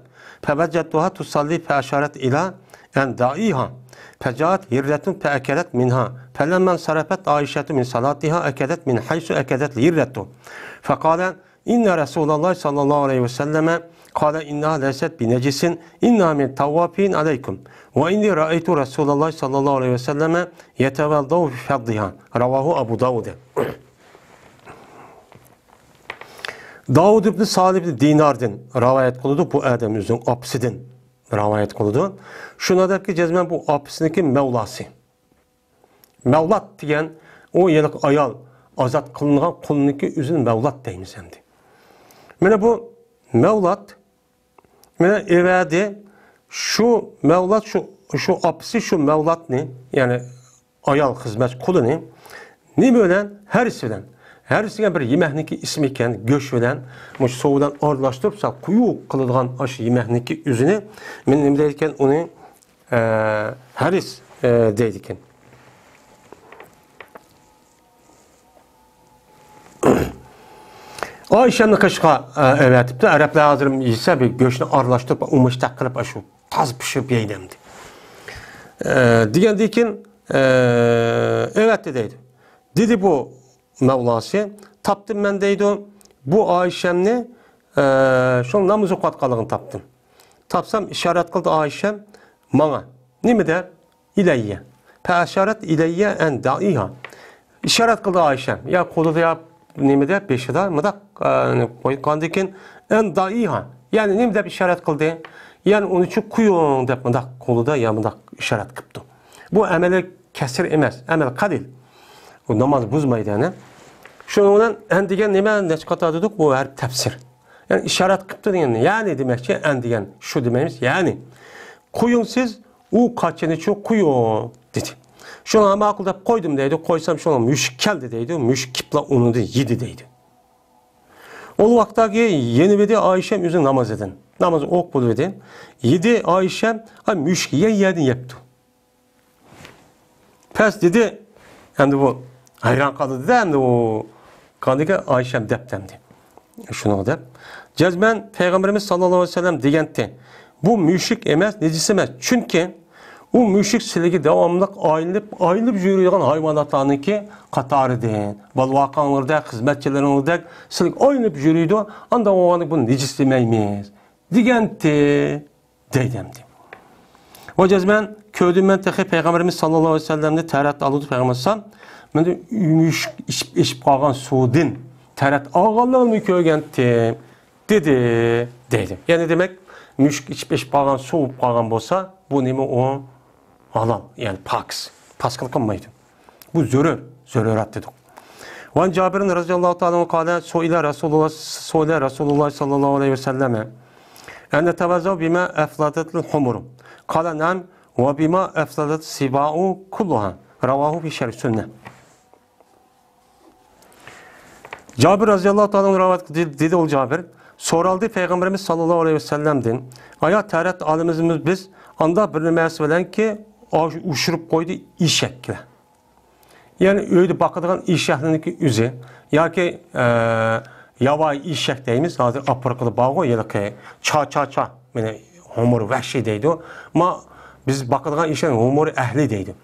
fevecedtuha tusalli fe aşaret ila en da'iha فجاءت هرة فأكلت منها فلما انصرفت عائشة من صلاتها أكلت من حيث أكلت الهرة فقال إن رسول الله صلى الله عليه وسلم قال إنها ليست بنجس إنها من توابين عليكم وإني رأيت رسول الله صلى الله عليه وسلم يتوضأ في فضلها رواه أبو داود. Davud ibn Salih ibn Dinar'dan rivayet kıldı bu Adem'in apsiden rivayet kıldı. Şunadaki cezmen bu apsindeki Mevlası. Mevlat diyen o yıllık ayal azat kılınan kulununki üzün Mevlat deyimiz emdi. Mene bu Mevlat mene evade şu Mevlat şu apsi şu Mevlat ne yani ayal hizmet kulu ne böyle herisinden bir yemehniki ismi iken göç bilen soğudan arlaştırıpsa kuyu kılıdığan aşı yemehniki üzünü men ne deyken onu haris deydiken. Ayşe'nin kışka evet de Araplar hazırım ise bir göçünü arlaştırıp umıştak kılıp aşı taz pişirip yeylemdi. Diyen deyken evet deydi. Dedi bu Mevlası taptım ben deydi bu Ayşemni şu namazı katkalığını taptım. Tapsam işaret kıldı Ayşem bana. Ne mi der? İleyye. Fe işaret ileyye en da'iha. İşaret kıldı Ayşem. Ya kolu da ya ne mi der? Beşi de mıdak koykandikin en da'iha. Yani ne mi der işaret kıldı? Yani onun için kuyun der mıdak kolu da ya mıdak işaret kıptı. Bu emeli kesir emez. Emel kadil. O namaz bozmaydı yani. Şununla endigen ne çıkartıyorduk? Bu her tefsir. Yani işaret kıptı yani. Yani demek ki endigen şu dememiz yani. Kuyun siz o kaçını çok kuyun dedi. Şunu ama akılda koydum deydi. Koysam şunu müşkkel deydi. Müşkipla onu da yedi deydi. O vaqtdagi yeni dedi Ayşem özü namaz edin. Namaz ok bulup edin. Yedi Ayşem ha müşkiye yedin yaptı. Pes dedi. Endi bu hayran kaldı dedi. Endi o kandıga Ayşem deptemdi. Şunu dep. Cezmen Peygamberimiz sallallahu aleyhi ve sellem degendi. Bu müşrik emas, necis emas. Çünkü o müşrik siligi devamlılık ayılıp yürüyen hayvanatlarınki katarıdır. Balvakanlarda, hizmetçilerinde silik ayılıp yürüydü. Anda o anı bunu necis demeyimiz. Digenti deydemdi. O cezmen köydümen tehi Peygamberimiz sallallahu aleyhi ve sellem'de tərat alıdı Peygamberimiz. Ben de müşrik işip kalan suudin tərat ağalarını köygenti dedi. Yani demek müşrik işip kalan soğup kalan bolsa bu nemi o halal, yani paskıl kılmaydı. Bu zörürat dedik. Van Cabir'in radıyallahu ta'ala kâle so'ile Resulullah sallallahu aleyhi ve selleme enne tevazav bima efladetil humuru kâle nam ve bima efladet siba'u kulluha ravahu fi şerif sünne. Cabir radıyallahu ta'ala ravat dedi ol Cabir soraldı Peygamberimiz sallallahu aleyhi ve sellem'den aya tərat alimimiz biz anda bir nimesi bilen ki uçurup koydu işekle. Yani öyle bakıdığın işekliniki üzü ya ki yavay işek deyimiz hazır apırkılı bağı ya ki ça yani humuru vəhşi deydi ama biz bakıdığın işek humuru ehli deydi.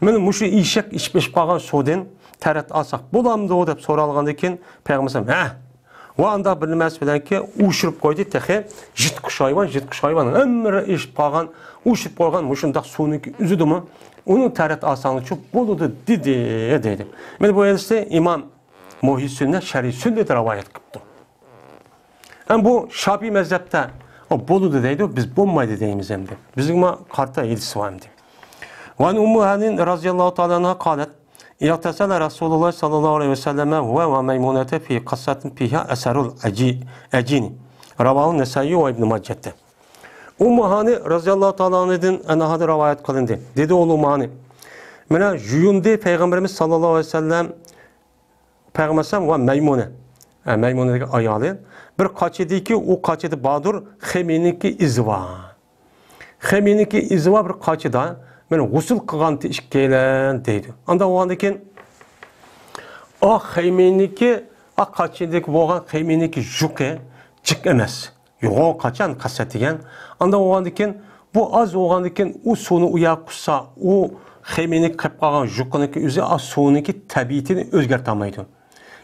Ben bu işek işbeş kalan sodin tərat alsaq bulamdı o deyip soralğandakin Peygamberimiz o anda bir nimesi bilen ki uçurup koydu tehi jitkuş hayvan ömrü iş pagan uçurup koygan muşundaq suniki üzüdü mü onun tərat alsanı çok buludu dedi. Ben bu elisi İmam Muhyiddin Şer'i Sünnet'e rivayet kıptı. Hem bu Şafi mezhepte o buludu deydi biz bulmaydı deyimiz hem de. Bizim karta ilgisi var hem de. Ve Ummu Hanin radıyallahu ta'ala anha kalet İyatesele Resulullah sallallahu aleyhi ve selleme ve meymunete fi kassatin fiha eserul ecini. Ravahu Nesai ve İbn-i Maccet'te. Ummu Hani radıyallahu ta'ala anh'ın enahada rivayet kılındı. Dedi oğlu Ummu Hani. Mena juyundi Peygamberimiz sallallahu aleyhi ve sellem Peygamberimiz ve meymune. Meymune'deki ayalı. Bir kaçıdı ki o kaçıdı Badur Xeminiki izva. Xeminiki izva bir kaçıda men gusül kılgantı işkelen deydi. Anda o andakin o Xeminiki o kaçıdaki boğan Xeminiki juke çık emes. Yoğun kaçan kasetigen. Anda o andakin bu az o andakin o sonu uyakusa o Xeminiki kıpkagan jukuniki üzü az sonuniki tabiitini özgertamaydı.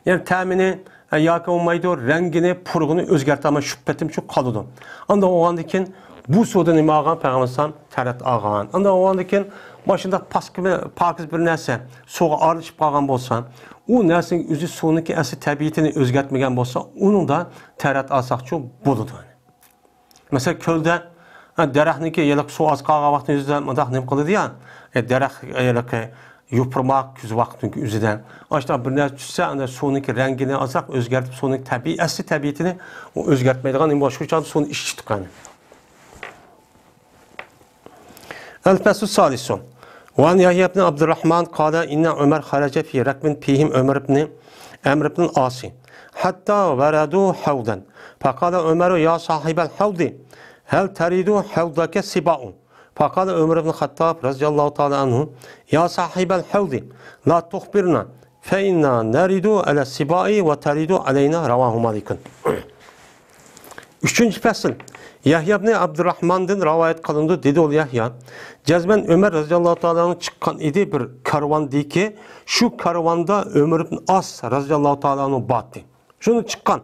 Yani temini yaka olmaydı, rengini, purgunu özgertama şüphetim çok kalıdı. Anda o andakin bu sodan ima ağan Peygamberimiz tərat ağan. Anda o andakin başında pakiz bir nəsə soğa arışıp qalğan bolsa, o nəsinin üzü sonunki əsli təbiitini özgertməyən bolsa, onun da tərat alsaq çox buludur. Mesela köldə dərəxniki yelək su az qalğa vaxtın üzüdən mədaq nem qılıdı ya, dərəx yelək yupurmaq küz vaxtınki üzüdən. Aşağı bir nəsə düşsə, sonunki rəngini azaq özgertib, sonunki əsli təbiitini o özgertməydiğən, başqa uçadı sonu işçidik. الفصل الثالث وعن يحيى بن عبد الرحمن قال إن عمر خرج في ركب فيهم عمر بن العاص حتى وردوا حوضا فقال عمر يا صاحب الحوض هل تريد حوضك سباع فقال عمر بن الخطاب رضي الله تعالى عنه يا صاحب الحوض لا تخبرنا فإنا نريد على السباع وتريد علينا رواه مالك. Üçüncü fasıl. Yahya ibn Abdurrahman'dan rivayet kılındı dedi ol Yahya. Cezmen Ömer radıyallahu ta'ala'nın çıkan idi bir karvan di ki şu karvanda Ömer ibn As radıyallahu ta'ala'nın battı. Şunu çıkan.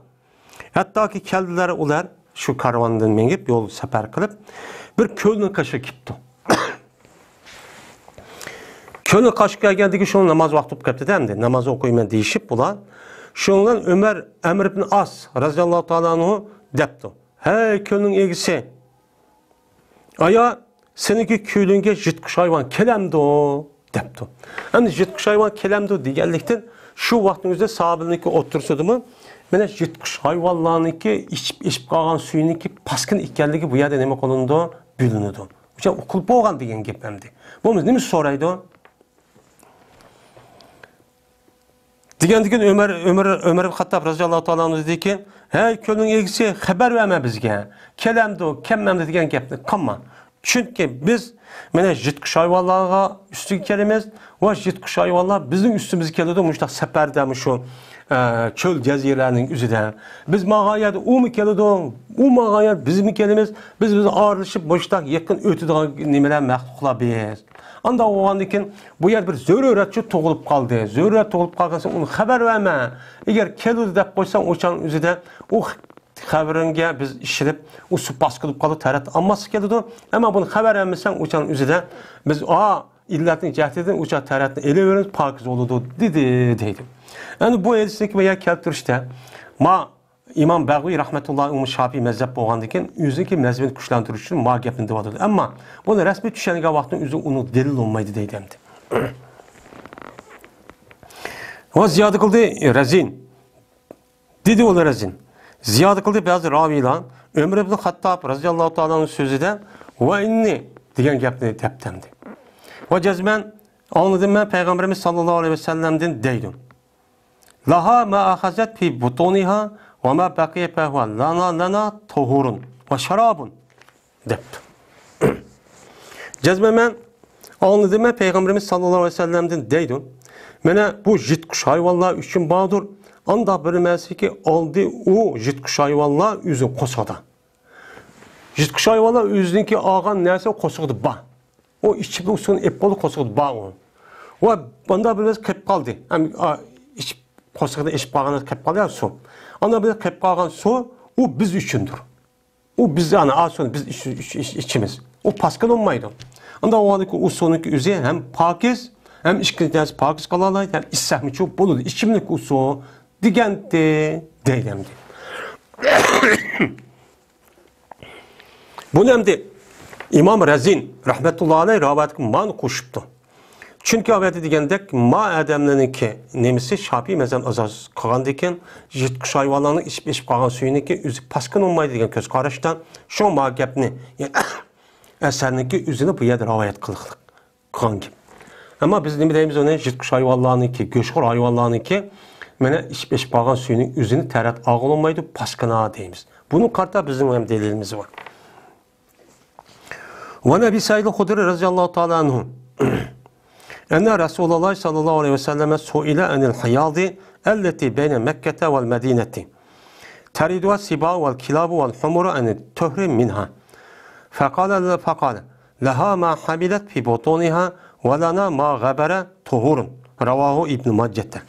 Hatta ki keldiler ular şu karvandan mengip yol sefer kılıp bir kölün kaşı gitti. Kölün kaşı geldi ki şunun namaz vakti kaptı demdi. Namazı okuyman değişip bulan. Şundan Ömer Emr ibn As radıyallahu ta'ala'nın depti. Hey kölün egisi. Aya seninki köylünge jitkuş hayvan kelemdi o depti. Yani jitkuş hayvan kelemdi digellikten şu vaktimizde sahabeninki otursudu mu? Mene jitkuş hayvanlarınki içip kalan suyunki paskın ikkenligi bu yerde demek olundu bülünüdü. Uça okul boğan degen gepemdi. Bu neymiş soraydı? Degandikin Ömer Hattab radhiyallohu ta'ala anhu dedi ki, "Hey kölün egisi xabar verme bizge. Kelemdi, kemmemdi degan gapni qilma. Çünkü biz mana jitqish hayvonlarga üstüge kelamiz va jitqish hayvonlar bizning üstümizga keladi, mushta safarda shu çöl cezirlerinin üzerinde. Biz mağayada o mu keladi, o mağayada biz mi kelimiz, biz ağırlaşıp boşta yakın ötüdüğün nimeler məxluqlar biz. Anda oğandikin bu yer bir zörüretçi toğulup kaldı. Zörüret toğulup kalırsa onu haber verme. Eğer keludi de koysan uçanın üzerinde o xəbərinə biz işləyib o su baskılıb qalıb tərət amması gəldi. Amma bunu xəbər verməsən uçanın üzərində biz illətin cəhdidən uçaq tərətini elə öyrənib pakiz oldu dedi. Yani bu elçilik veya keltirişte İmam Bəğvi rahmetullahi Şafii mezhep boğandikin üzüki mezhebini güçlendiriş için ma gepini devadıdır. Ama bunu resmi düşenige vaxtın üzü onu delil olmaydı deydemdi. O ziyadı kıldı rezin. Dedi ola rezin. Ziyadı kıldı bazı ravilan Ömür ibn Hattab radıyallahu ta'ala'nın sözü de ve inni diyen gepini teptemdi. Ve cezmen anladım ben Peygamberimiz sallallahu aleyhi ve sellem'den deydim. Laha ma ahazet fi butuniha ve ma baqiye fehva lana tuhurun ve şarabun depti. Cezmen ben anladım ben Peygamberimiz sallallahu aleyhi ve sellem'den deydim. Mene bu jitkuş hayvanlar üçün bağdır. Anda bilmesi ki aldı o jitkuş hayvanlar üzün kosada. Jitkuş hayvanlar üzündeki ağan neyse kosudu ba. O içip usulun epolu kosudu ba o. Ve bunda bilmesi kep kaldı. Yani kosuda eşip bağına kep kaldı ya su. Anda bilmesi kep kalan su o biz üçündür. O biz yani aslında biz içimiz. O paskal olmaydı. Anda o halde o sonunki üzeri hem pakiz hem işkintesi pakiz kalarlar hem işsahmi çok boludu. İçimlik o su digenti deylemdi. Bu nemdi İmam Rezin rahmetullahi aleyh rivayet man koşuptu. Çünkü aveti digendek ma adamlarınki nemisi Şafii mezhep azaz kalgandiken jitqish hayvanlarının içip kalgan suyuniki üzü paskın olmaydı degen köz qarashdan şu ma gapni eserninki üzüne bu yerdə rivayet qılıqlıq qılgan gibi. Ama biz nima deymiz ona jitqish hayvanlarınki, göçxor hayvanlarınki mana içip kalgan suyunun üzünü tərət ağıl olmaydı paskına deyimiz. Bunun karta bizim hem delilimiz var. Ve Nebi Said el-Hudri radıyallahu ta'ala anhu enne Resulullah sallallahu aleyhi ve selleme suile enil hiyadi elleti beyne Mekke'te vel Medineti teriduha siba vel kilabu vel humuru enil tuhri minha fekale leha ma hamilet fi butuniha ve lana ma gabere tuhurun ravahu İbn-i Maccet'te.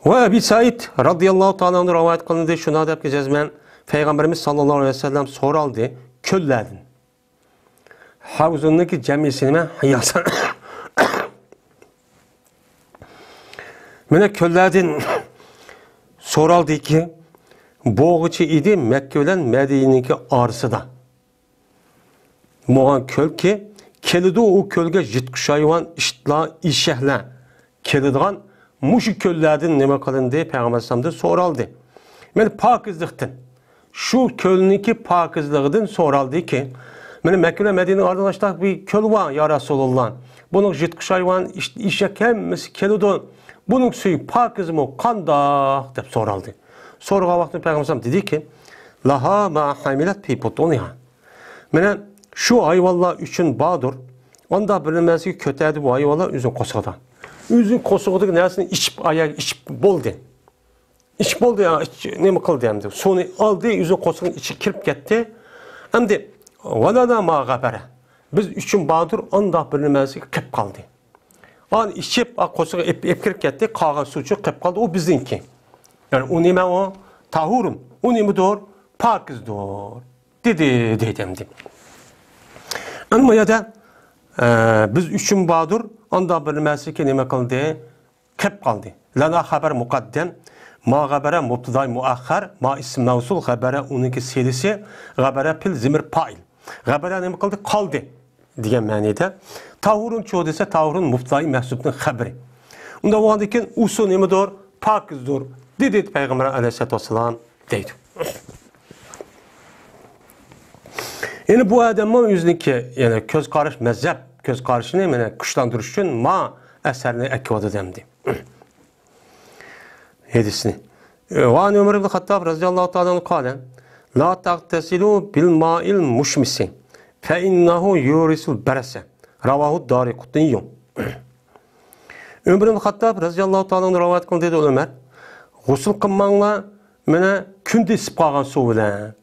Ve Ebi Said radıyallahu ta'ala anhu rivayet kılındı şuna da cezmen Peygamberimiz sallallahu aleyhi ve sellem soraldı köllerden. Havzundaki cemisine hıyasa. Mene köllerden soraldı ki boğucu idi Mekke ile Medine'deki arasında. Moğan köl ki kelidi o kölge jitqish hayvan iştla işehla kelidigan muşu köllerden neme kılın diye Peygamber sallallahu soraldı. Mene pakizlikten şu kölünki pakizliğinden soraldı ki mene Mekke ile Medine arkadaşlar bir köl var ya Resulullah. Bunun jitqish hayvan işek hemmesi kelidi. Bunun suyu pakiz mi kandak dep soraldı. Sorga vaxtında Peygamber sallallahu dedi ki laha ma hamilet fi butuniha. Mene şu hayvanlar üçün bağdır. Onda bilinmesi ki kötədi bu hayvanlar üzün kosuğudan. Üzün kosuğudan neresini içip ayak içip boldu. İçip boldu ya ne mi kıldı hem de. Sonu aldı üzün kosuğun içi kirip gitti. Hem de valana ma gabere. Biz üçün bağdır onda bilinmesi ki kip kaldı. An içip kosuğu kirip gitti. Kağa suçu kip kaldı. O bizinki. Yani o nime o tahurun. O nime doğru pakizdir. Dedi. Ama ya da biz üçün bağdır, onda bilmesi ki nime kaldı, kep kaldı. Lana haber mukaddem, ma gabere mubtaday muakhar, ma isim mevsul gabere onunki serisi, gabere pil zimir pail. Gabere nime kaldı? Kaldı diyen manide. Tahurun çoğu ise tahurun mubtaday mehsubunun haberi. Onda o andikin usul nime doğru, pakizdir. Dedi Peygamber aleyhissalatü vesselam deydi. Yani bu adamın yüzündeki yani köz karış mezhep göz karşını mene güçlendiriş için ma eserini ekvadı demdi. Hadisini. Ve an Ömer ibn Hattab radıyallahu ta'ala anhu kâle la tagtesilu bil ma'il muşmisi fe innehu yurisul berese. Ravahu Daraqutni. Ömer ibn Hattab radıyallahu ta'ala anhu rivayet kıldı dedi Ömer. Gusül kılmangla mene kunde isip kalgan su bilen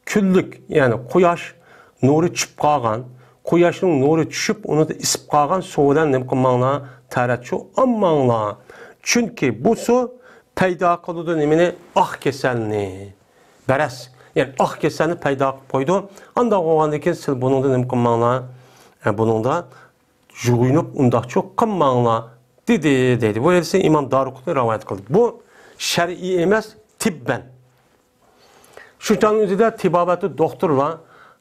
küllük yani quyosh nuri tushib qolgan, quyoshning nuri tushib, uni isib qolgan suv bilan nima qilmanglar? Taratchu olmanglar. Chunki bu suv paydo qiladi nimani? Ah kasalni. Baras, ya'ni ah kasalni paydo qilib qo'ydi. Unda bo'lgandan keyin siz buningda nima qilmanglar? Buningda yuyinib undaqcha qilmanglar dedi. Bu esa Imom Daraqutni rivoyat qildi. Bu shar'iy emas, tibban. Şu çağın üzerinde tibabeti doktor var.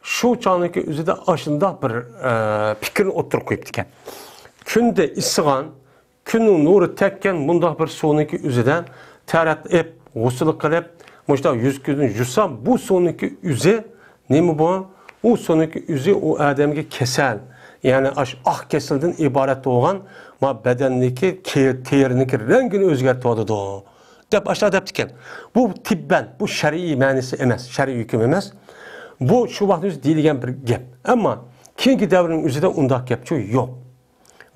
Şu çağındaki üzerinde aşında bir fikrini oturup koyup diken. Künde ısıgan, künün nuru tekken bunda bir sonraki üzerinde terat ep, gusül kılıp, muşta yüz gözün yusa bu sonraki üze ne mi bu? O sonraki üze o adamki kesel. Yani ah kesilden ibaret olan ma bedendeki terindeki rengini özgertiyordu o. Dep aşağı dep diken. Bu tibben, bu şer'i manisi emas, şer'i hüküm emas. Bu şu vaxt deyilgen bir gap. Ama keyingi davrning o'zida undaq gapchi yo'q.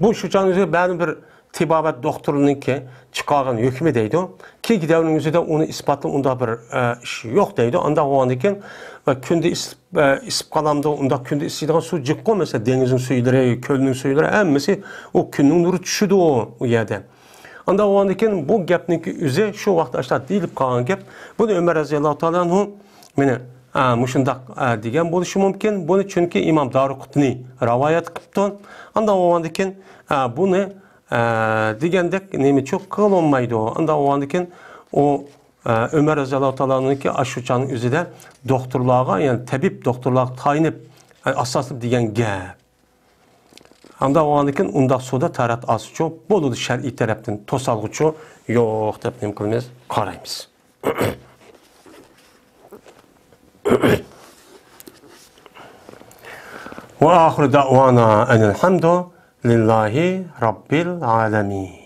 Bu şu çağın o'zida ba'zi bir tibabet doktoruniki chiqargan hukmi deydi. Keyingi davrning o'zida uni isbotlab undaq bir ish yo'q deydi. Unda bo'lgandan keyin va kunda isib qolamda unda kunda isiydigan suv jiqqo mesela dengizning suyulari, ko'lning suyulari hammasi o kunning nuri tushidi o yerda. Anda bo'lgandan keyin bu gapniki o'zi shu vaqt ashta deyilib qolgan gap. Buni Umar roziyallohu ta'ala anhu meni mushundaq degan bo'lishi mumkin. Buni chunki Imom Daraqutni rivoyat qilibdi. Anda bo'lgandan keyin buni degandek nima cho'q qilolmaydi. Anda bo'lgandan keyin o Ömer roziyallohu ta'ala anhuki shu chaqning o'zida doktorlarga, ya'ni tabib doktorlarga tayinib asosib degan gap. Anda bo'lgandan keyin undaq suvda tarat asıçı bo'ladi shar'iy tarafdan to'salg'uchi yo'q deb nima qilamiz? Qaraymiz. Wa axiru da'wana anil hamdu lillahi rabbil alamin.